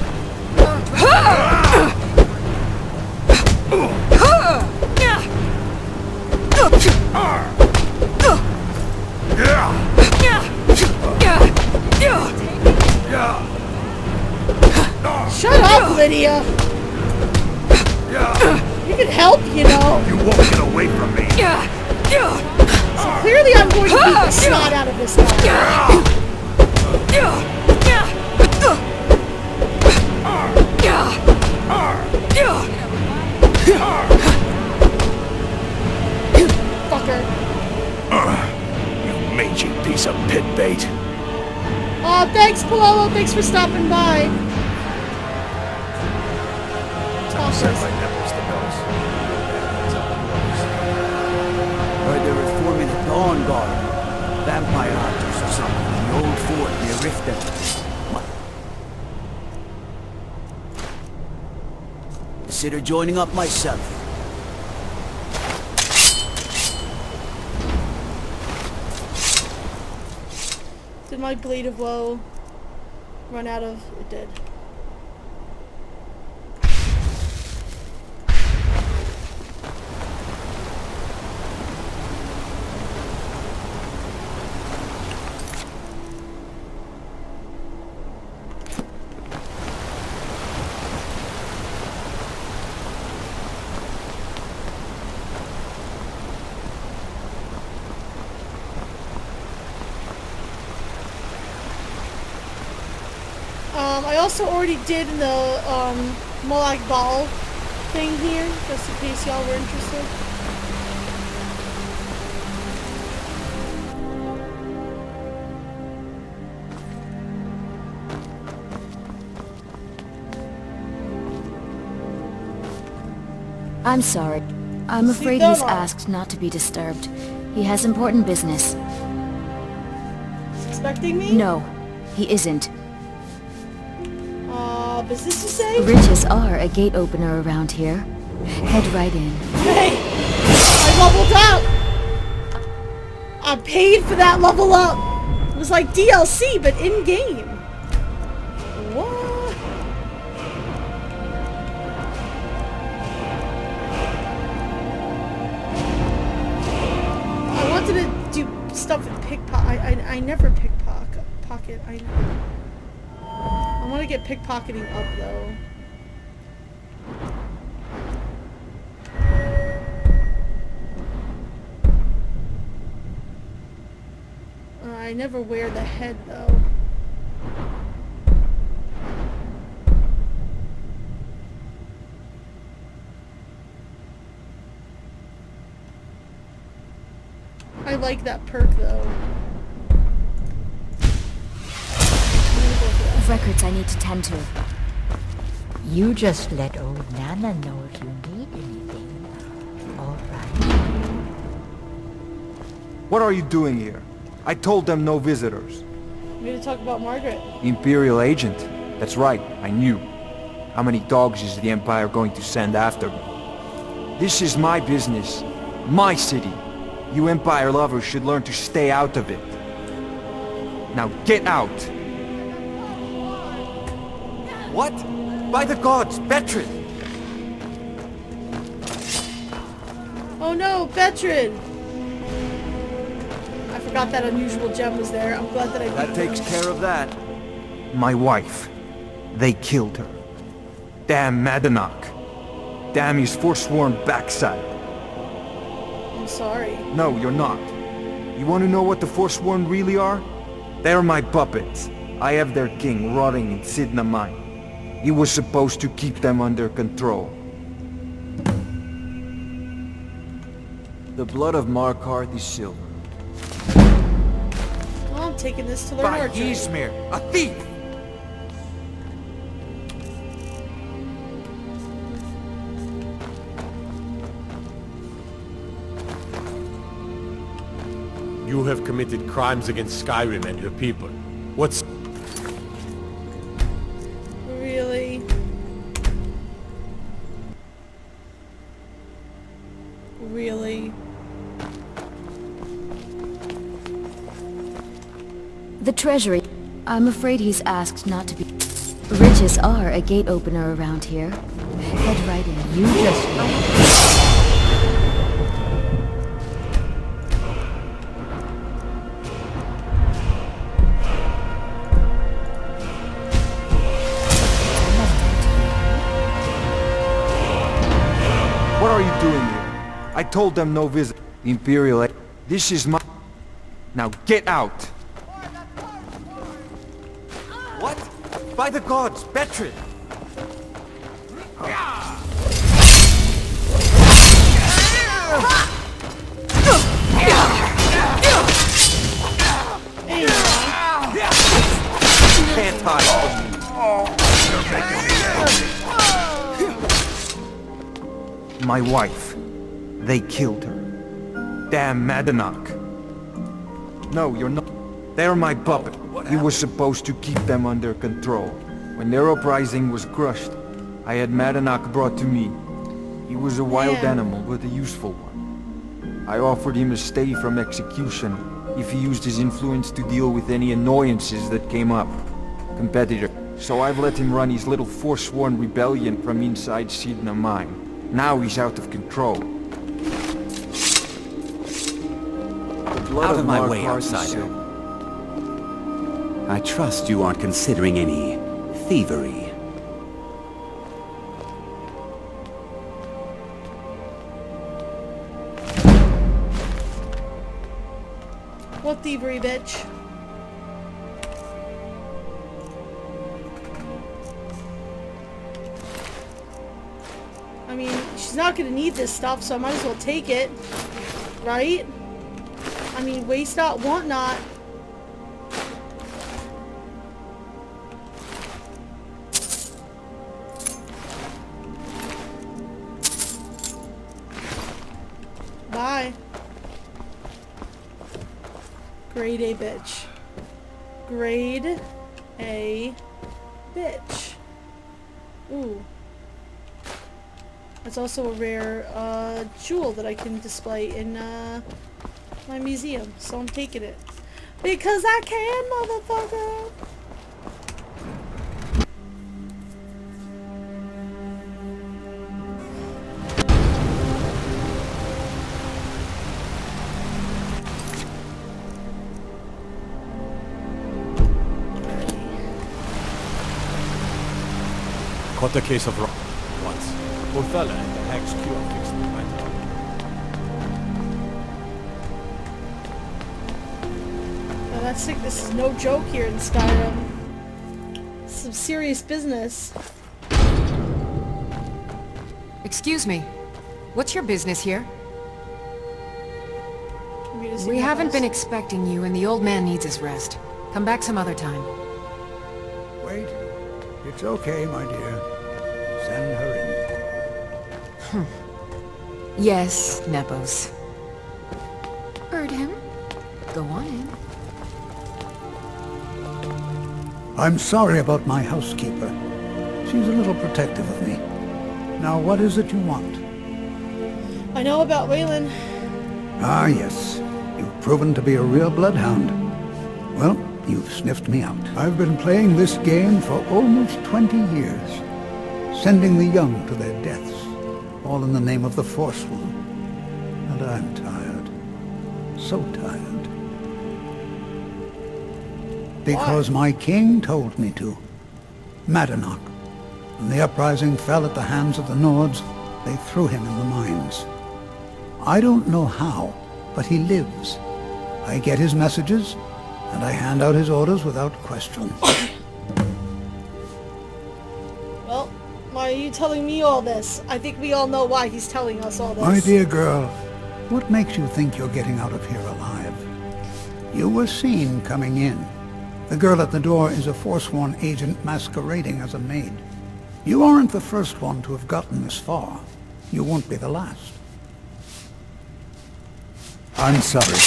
Shut up, Lydia! You can help, you know. You won't get away from me. So clearly I'm going to beat the snot out of this guy. Fucker. You mangy piece of pit bait. Aw, thanks, Palolo. Thanks for stopping by. Heard they were forming a dawn guard. Vampire hunters or something in the old fort near Riften. Consider joining up myself. Did my Blade of Woe run out of... It did. I also already did the Molag Bal thing here, just in case y'all were interested. I'm sorry. I'm afraid he's asked not to be disturbed. He has important business. He's expecting me? No, he isn't. Business you say? Riches are a gate opener around here. Head right in. Hey! I leveled up! I paid for that level up! It was like DLC, but in-game. What? I wanted to do stuff with pickpocket. I never pickpocket. I want to get pickpocketing up, though. I never wear the head, though. I like that perk, though. Records I need to tend to. You just let old Nana know if you need anything. All right. What are you doing here? I told them no visitors. I'm going to talk about Margaret. Imperial agent. That's right, I knew. How many dogs is the Empire going to send after me? This is my business. My city. You Empire lovers should learn to stay out of it. Now get out! What? By the gods, Betrid! Oh no, Betrid! I forgot that unusual gem was there. I'm glad that I That takes care of that. My wife. They killed her. Damn Madanach. Damn his forsworn backside. I'm sorry. No, you're not. You want to know what the Forsworn really are? They're my puppets. I have their king rotting in Sidna mine. He was supposed to keep them under control. The blood of Markarth is silver. Well, I'm taking this to learn By archery. Ysmir, a thief! You have committed crimes against Skyrim and her people. What's... Really? Really? The Treasury. I'm afraid he's asked not to be... Riches are a gate opener around here. Head right in. You just What are you doing here? I told them no visit. The Imperial... This is my... Now get out! What? By the gods, Betrid! Can't hide from me. My wife. They killed her. Damn Madanach. No, you're not. They're my puppet. You were supposed to keep them under control. When their uprising was crushed, I had Madanach brought to me. He was a wild animal, but a useful one. I offered him a stay from execution if he used his influence to deal with any annoyances that came up. Competitor. So I've let him run his little forsworn rebellion from inside Sidna Mine. Now he's out of control. Out of my way, outsider. I trust you aren't considering any thievery. What thievery, bitch? I mean, she's not gonna need this stuff, so I might as well take it. Right? I mean, waste not, want not. Bye. Grade A bitch. Grade A bitch. Ooh. That's also a rare jewel that I can display in my museum, so I'm taking it. Because I can, motherfucker! Caught a case of rock once. Othala and the Hag's cure fixed the matter. Now that sickness is no joke here in Skyrim. Some serious business. Excuse me. What's your business here? We haven't been expecting you, and the old man needs his rest. Come back some other time. Wait. It's okay, my dear. Send her in. Yes, Nepos. Heard him. Go on in. I'm sorry about my housekeeper. She's a little protective of me. Now, what is it you want? I know about Waylon. Ah, yes. You've proven to be a real bloodhound. Well, you've sniffed me out. I've been playing this game for almost 20 years. Sending the young to their deaths. All in the name of the Forsworn. And I'm tired. So tired. Because my king told me to. Madanach. When the uprising fell at the hands of the Nords, they threw him in the mines. I don't know how, but he lives. I get his messages, and I hand out his orders without question. Well, why are you telling me all this? I think we all know why he's telling us all this. My dear girl, what makes you think you're getting out of here alive? You were seen coming in. The girl at the door is a Forsworn agent masquerading as a maid. You aren't the first one to have gotten this far. You won't be the last. I'm sorry.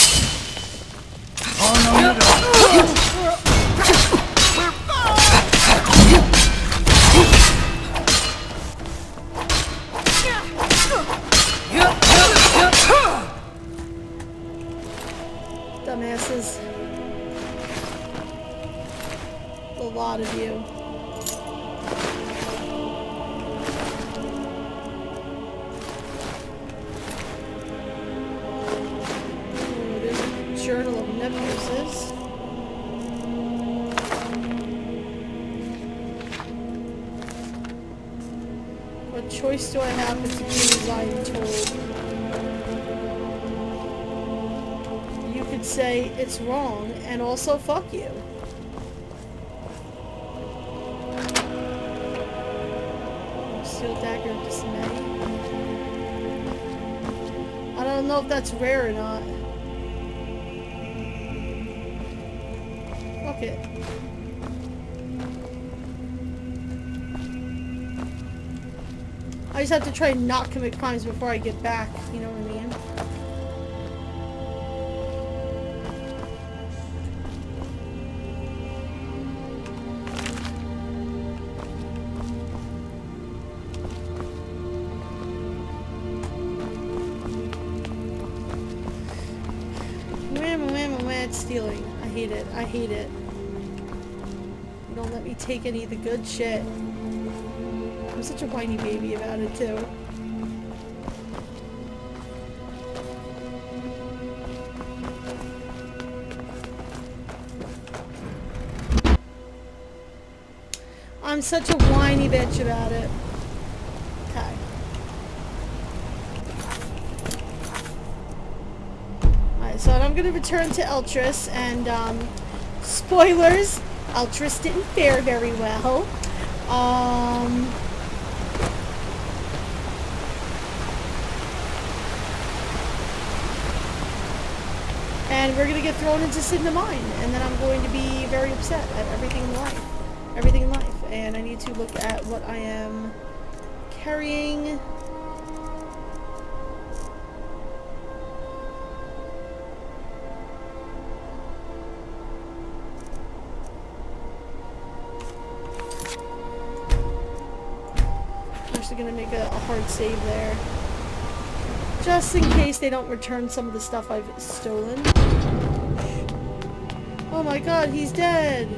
Dumbasses. A lot of you. Oh, there's a journal of nebuluses. What choice do I have but to do as I am told? You could say it's wrong and also fuck you. Steel dagger of dismay. I don't know if that's rare or not. Fuck it. I just have to try and not commit crimes before I get back, you know what I mean? It's stealing. I hate it. I hate it. You don't let me take any of the good shit. I'm such a whiny baby about it too. I'm such a whiny bitch about it. Okay. Alright, so I'm gonna return to Eltrus, and spoilers, Eltrus didn't fare very well. And we're gonna get thrown into Sidna Mine, and then I'm going to be very upset at everything in life. Everything in life. And I need to look at what I am carrying. I'm actually gonna make a hard save there. Just in case they don't return some of the stuff I've stolen. Oh my god, he's dead!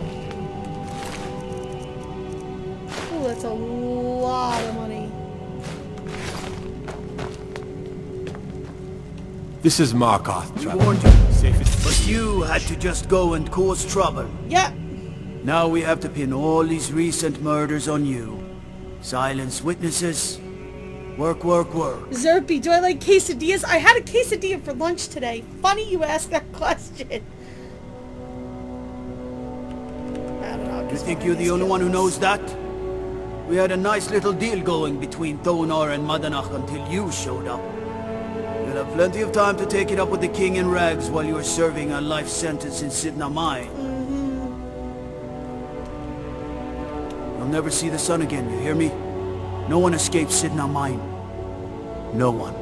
Oh, that's a lot of money. This is Markarth, We traveler. warned you, Safest but you had to just go and cause trouble. Yeah. Now we have to pin all these recent murders on you. Silence witnesses. Work, work, work. Zerpy, do I like quesadillas? I had a quesadilla for lunch today. Funny you asked that question. I don't know. You think you're the only one who knows that? We had a nice little deal going between Thonar and Madanach until you showed up. You'll have plenty of time to take it up with the king in rags while you're serving a life sentence in Sidna Mine. You'll never see the sun again, you hear me? No one escapes Sidna Mine. No one.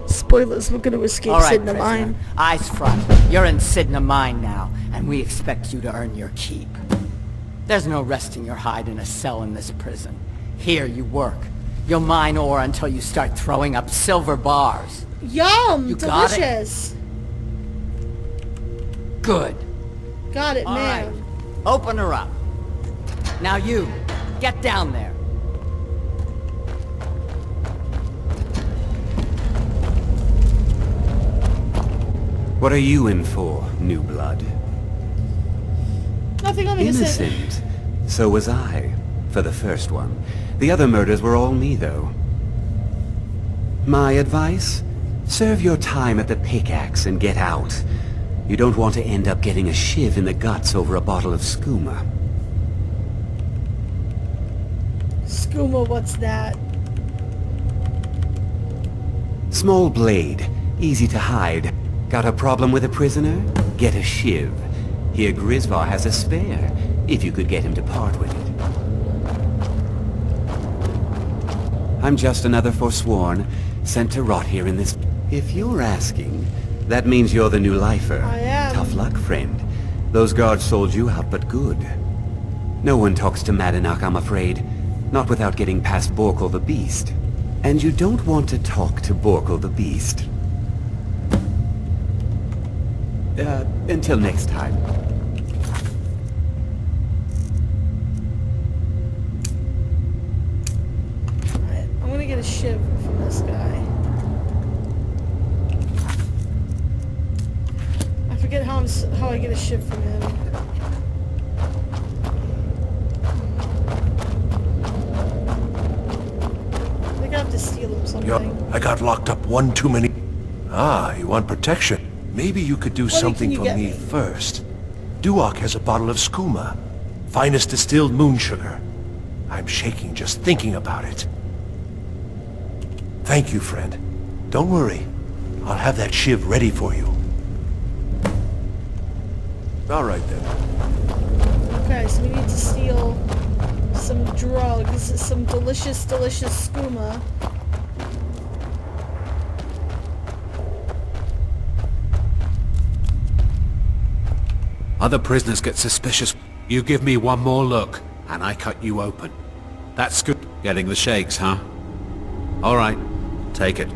Spoilers, we're gonna escape All right, Sidna Mine. Eyes front. You're in Sidna Mine now, and we expect you to earn your keep. There's no resting your hide in a cell in this prison. Here you work. You'll mine ore until you start throwing up silver bars. Yum! You got it? Delicious! Good. Got it, All man. right. Open her up. Now you, get down there. What are you in for, new blood? Nothing, I'm innocent. Innocent. So was I, for the first one. The other murders were all me, though. My advice? Serve your time at the pickaxe and get out. You don't want to end up getting a shiv in the guts over a bottle of skooma. Skooma, what's that? Small blade, easy to hide. Got a problem with a prisoner? Get a shiv. Here Grisvar has a spare, if you could get him to part with it. I'm just another Forsworn, sent to rot here in this... If you're asking, That means you're the new lifer. I am. Tough luck, friend. Those guards sold you out, but good. No one talks to Madanach, I'm afraid. Not without getting past Borkul the Beast. And you don't want to talk to Borkul the Beast. Until next time. Alright, I'm gonna get a shiv from this guy. I forget how I get a shiv from him. I think I have to steal him something. Yo, I got locked up one too many... Ah, you want protection? Maybe you could do something for me first. Duok has a bottle of skooma. Finest distilled moon sugar. I'm shaking just thinking about it. Thank you, friend. Don't worry. I'll have that shiv ready for you. All right, then. Okay, so we need to steal some drugs, some delicious, delicious skooma. Other prisoners get suspicious. You give me one more look, and I cut you open. That's good. Getting the shakes, huh? All right, take it.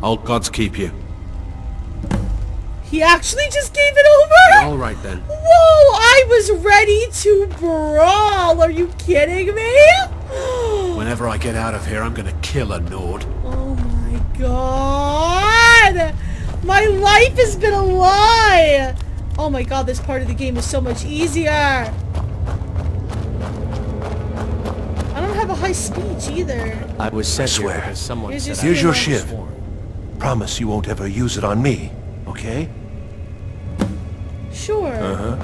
Old gods keep you. He actually just gave it over? All right, then. Whoa, I was ready to brawl. Are you kidding me? Whenever I get out of here, I'm gonna kill a Nord. Oh my god! My life has been a lie! Oh my god, this part of the game is so much easier! I don't have a high speech either. I was sent here swear. because someone said Here's your shiv. Promise you won't ever use it on me, okay? Sure. Uh-huh.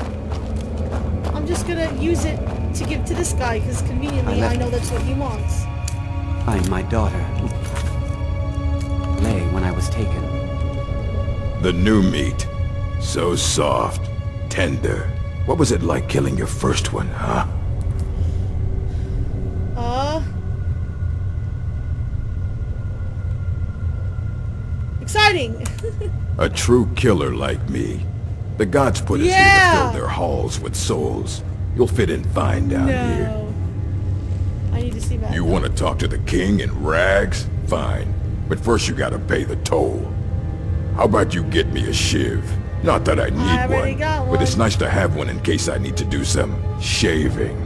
I'm just gonna use it to give to this guy, because conveniently I know that's what he wants. Find my daughter. Lay when I was taken. The new meat. So soft, tender. What was it like killing your first one, huh? Exciting! A true killer like me. The gods put us here to fill their halls with souls. You'll fit in fine down here. I need to see that. You want to talk to the king in rags? Fine. But first you gotta pay the toll. How about you get me a shiv? Not that I need one, but it's nice to have one in case I need to do some shaving.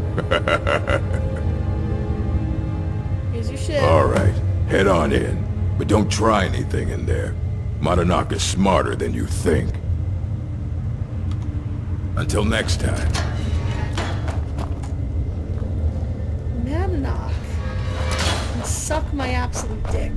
Here's your shiv. Alright, head on in. But don't try anything in there. Madanach is smarter than you think. Until next time. Madanach. And suck my absolute dick.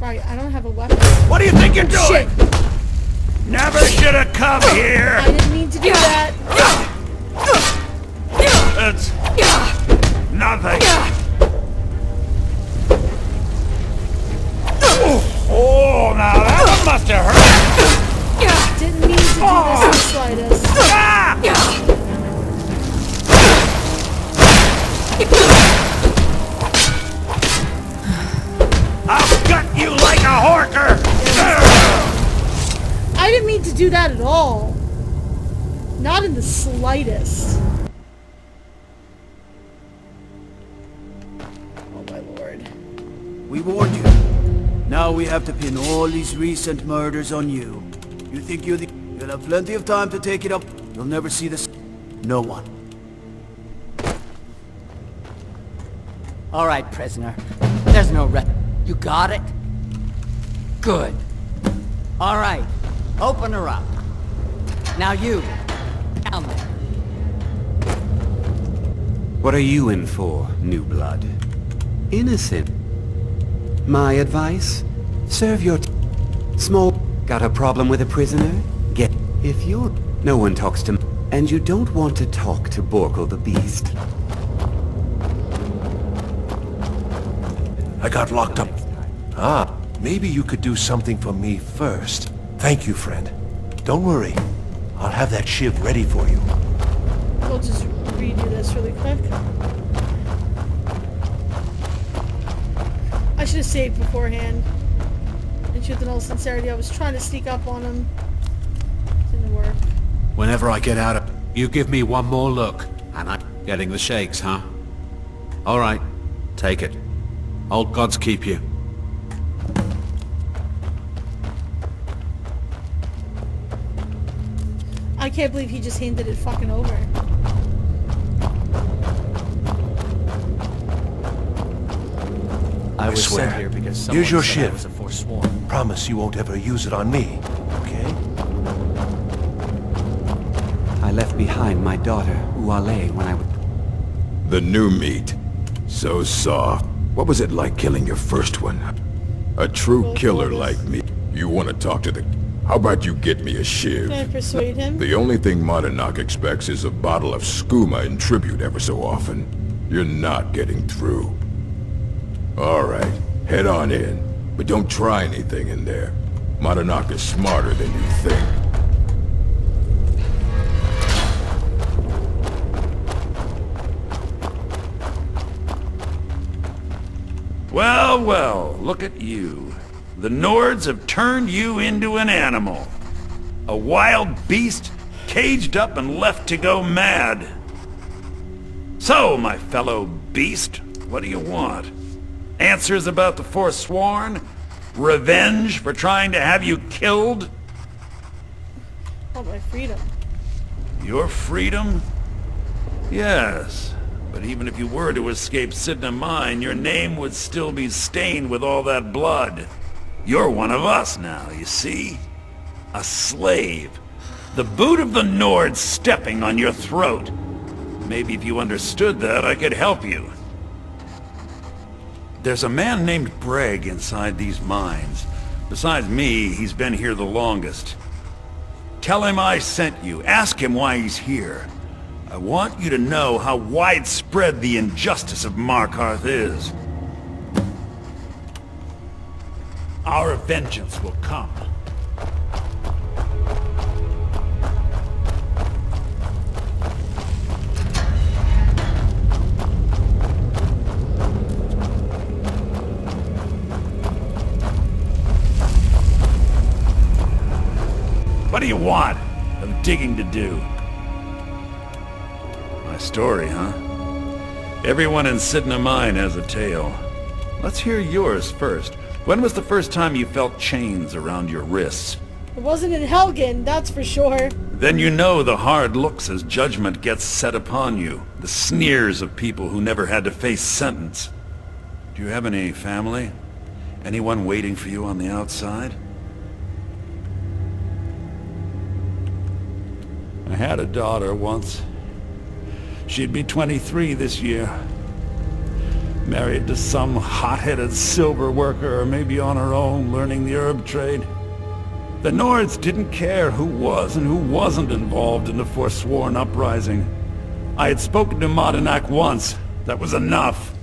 Right, I don't have a weapon. What do you think you're doing? Shit. Never should have come here! I didn't mean to do that. It's nothing. Oh, now that one must have hurt. Didn't mean to do this in the slightest. I'll gut you like a horker! I didn't mean to do that at all. Not in the slightest. Oh my lord. We warned you. Now we have to pin all these recent murders on you. You think you'll have plenty of time to take it up. You'll never see this. No one. All right, prisoner. There's no You got it? Good. All right. Open her up. Now you. Down there. What are you in for, new blood? Innocent. My advice? Serve your small... Got a problem with a prisoner? Get... If you're... No one talks to... And you don't want to talk to Borkul the Beast. I got locked up Ah, maybe you could do something for me first. Thank you, friend. Don't worry. I'll have that shiv ready for you. We'll just redo this really quick. I should have saved beforehand. In truth and all sincerity, I was trying to sneak up on him. Didn't work. Whenever I get out of... You give me one more look, and I'm getting the shakes, huh? All right, take it. Old gods keep you. I can't believe he just handed it fucking over. I was swear. sent here because someone Here's your said I shiv. was a forsworn. Promise you won't ever use it on me, okay? I left behind my daughter, Uale, when I was... The new meat. So soft. What was it like killing your first one? A true killer like me. You want to talk to the... How about you get me a shiv? Can I persuade him? The only thing Monadnock expects is a bottle of skooma in tribute every so often. You're not getting through. Alright, head on in. But don't try anything in there. Monadnock is smarter than you think. Well, well, look at you. The Nords have turned you into an animal. A wild beast, caged up and left to go mad. So, my fellow beast, what do you want? Answers about the Forsworn? Revenge for trying to have you killed? Oh, my freedom. Your freedom? Yes. But even if you were to escape Sidna Mine, your name would still be stained with all that blood. You're one of us now, you see? A slave. The boot of the Nord stepping on your throat. Maybe if you understood that, I could help you. There's a man named Breg inside these mines. Besides me, he's been here the longest. Tell him I sent you. Ask him why he's here. I want you to know how widespread the injustice of Markarth is. Our vengeance will come. What do you want? Of digging to do? My story, huh? Everyone in Sidna Mine has a tale. Let's hear yours first. When was the first time you felt chains around your wrists? It wasn't in Helgen, that's for sure. Then you know the hard looks as judgment gets set upon you. The sneers of people who never had to face sentence. Do you have any family? Anyone waiting for you on the outside? I had a daughter once. She'd be 23 this year. Married to some hot-headed silver worker, or maybe on her own, learning the herb trade. The Nords didn't care who was and who wasn't involved in the Forsworn uprising. I had spoken to Monadnock once. That was enough.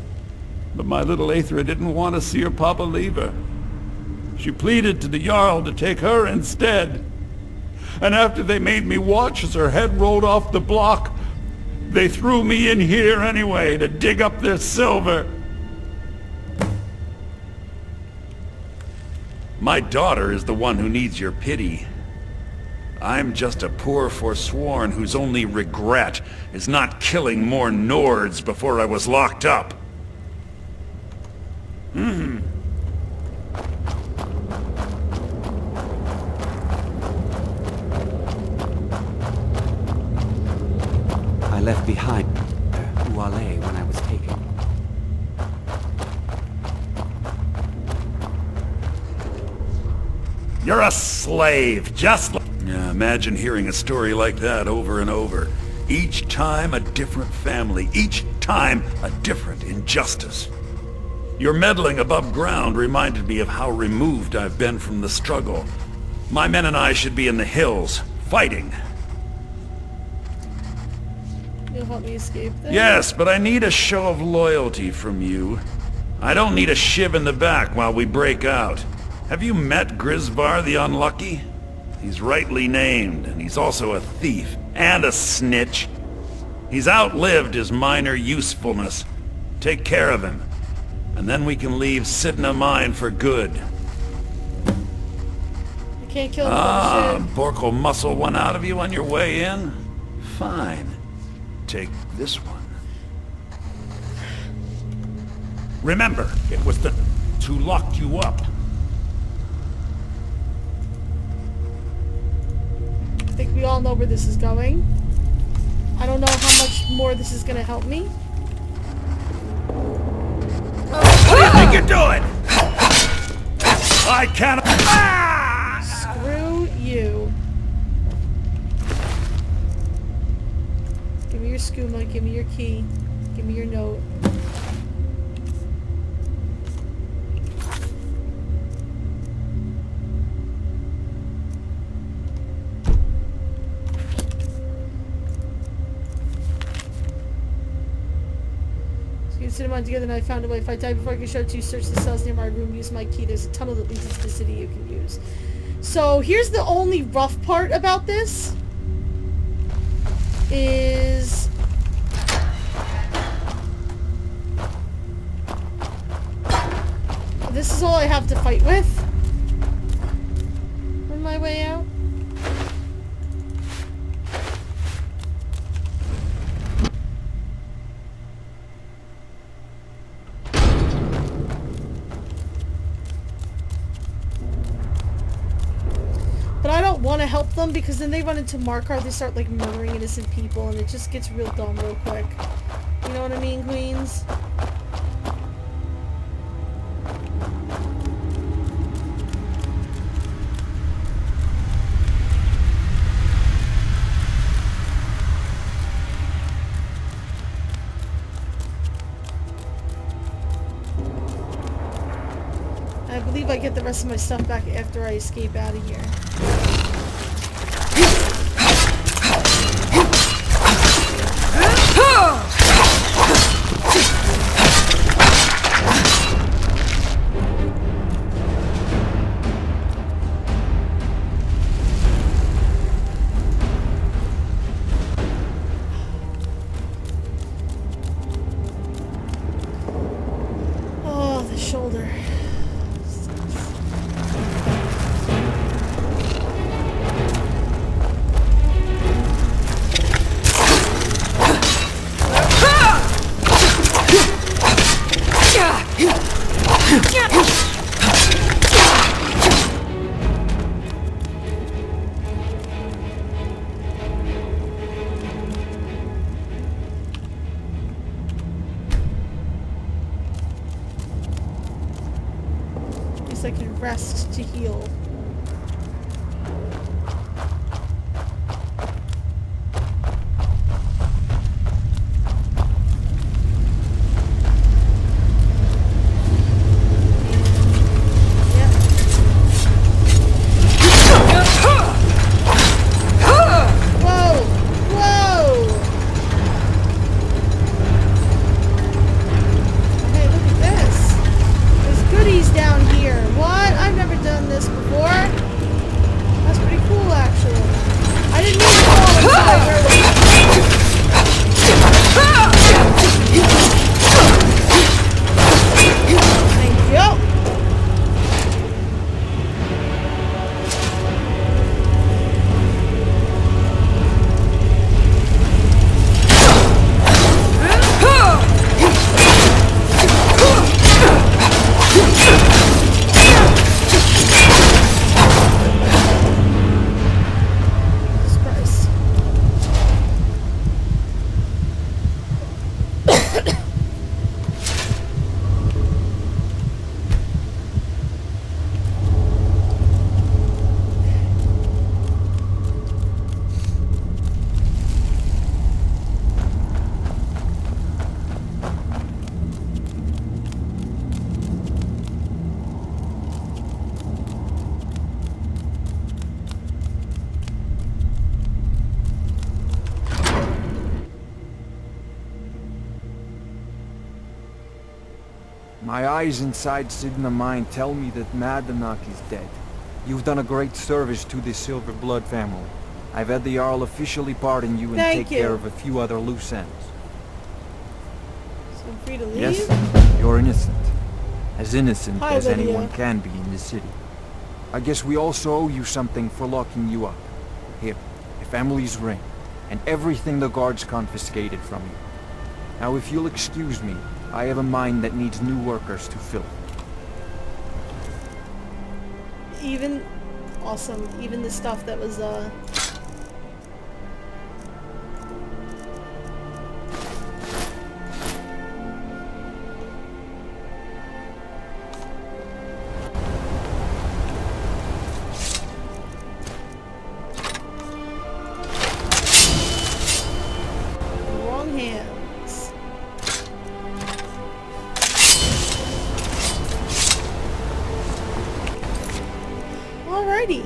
But my little Aethra didn't want to see her papa leave her. She pleaded to the Jarl to take her instead. And after they made me watch as her head rolled off the block, they threw me in here anyway to dig up their silver. My daughter is the one who needs your pity. I'm just a poor Forsworn whose only regret is not killing more Nords before I was locked up. I left behind Uale when I was taken. You're a slave, just like... Yeah, imagine hearing a story like that over and over. Each time a different family, each time a different injustice. Your meddling above ground reminded me of how removed I've been from the struggle. My men and I should be in the hills, fighting. You'll help me escape this? Yes, but I need a show of loyalty from you. I don't need a shiv in the back while we break out. Have you met Grisvar the Unlucky? He's rightly named, and he's also a thief and a snitch. He's outlived his minor usefulness. Take care of him, and then we can leave Sidna Mine for good. I can't kill him. Bork will muscle one out of you on your way in? Fine. Take this one. Remember, it was to lock you up. I think we all know where this is going. I don't know how much more this is gonna help me. What do you think you're doing? I can't... Screw you. Give me your skooma, give me your key, give me your note. Sit them together and I found a way. If I die before I can show it to you, search the cells near my room, use my key. There's a tunnel that leads into the city you can use. So here's the only rough part about this. Is... this is all I have to fight with. On my way out. Want to help them because then they run into Markarth, they start like murdering innocent people and it just gets real dumb real quick. You know what I mean, queens? I believe I get the rest of my stuff back after I escape out of here. Oh, the shoulder. I can rest to heal. Down here. What? I've never done this before. My eyes inside Sidna Mine tell me that Madanach is dead. You've done a great service to the Silver Blood family. I've had the Jarl officially pardon you and take care of a few other loose ends. So I'm free to leave? Yes, you're innocent. As innocent as Lydia. anyone can be in this city. I guess we also owe you something for locking you up. Here, your family's ring, and everything the guards confiscated from you. Now if you'll excuse me, I have a mine that needs new workers to fill. Awesome. Even the stuff that was, wrong hands. Alrighty.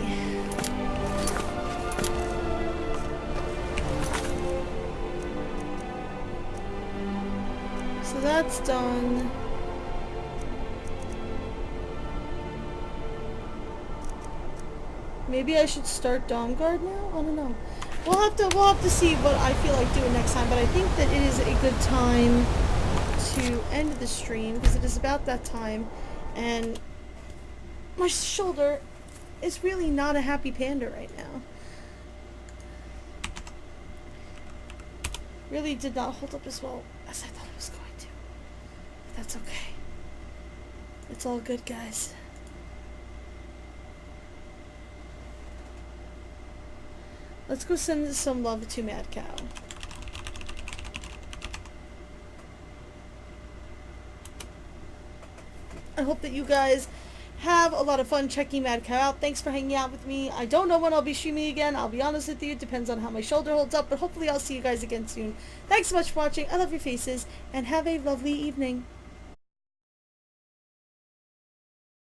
So that's done. Maybe I should start Dawnguard now? I don't know. We'll have to see what I feel like doing next time, but I think that it is a good time to end the stream because it is about that time and my shoulder is really not a happy panda right now. Really did not hold up as well as I thought it was going to. But that's okay. It's all good, guys. Let's go send some love to Mad Cow. I hope that you guys have a lot of fun checking Mad Cow out. Thanks for hanging out with me. I don't know when I'll be streaming again. I'll be honest with you. It depends on how my shoulder holds up. But hopefully I'll see you guys again soon. Thanks so much for watching. I love your faces. And have a lovely evening.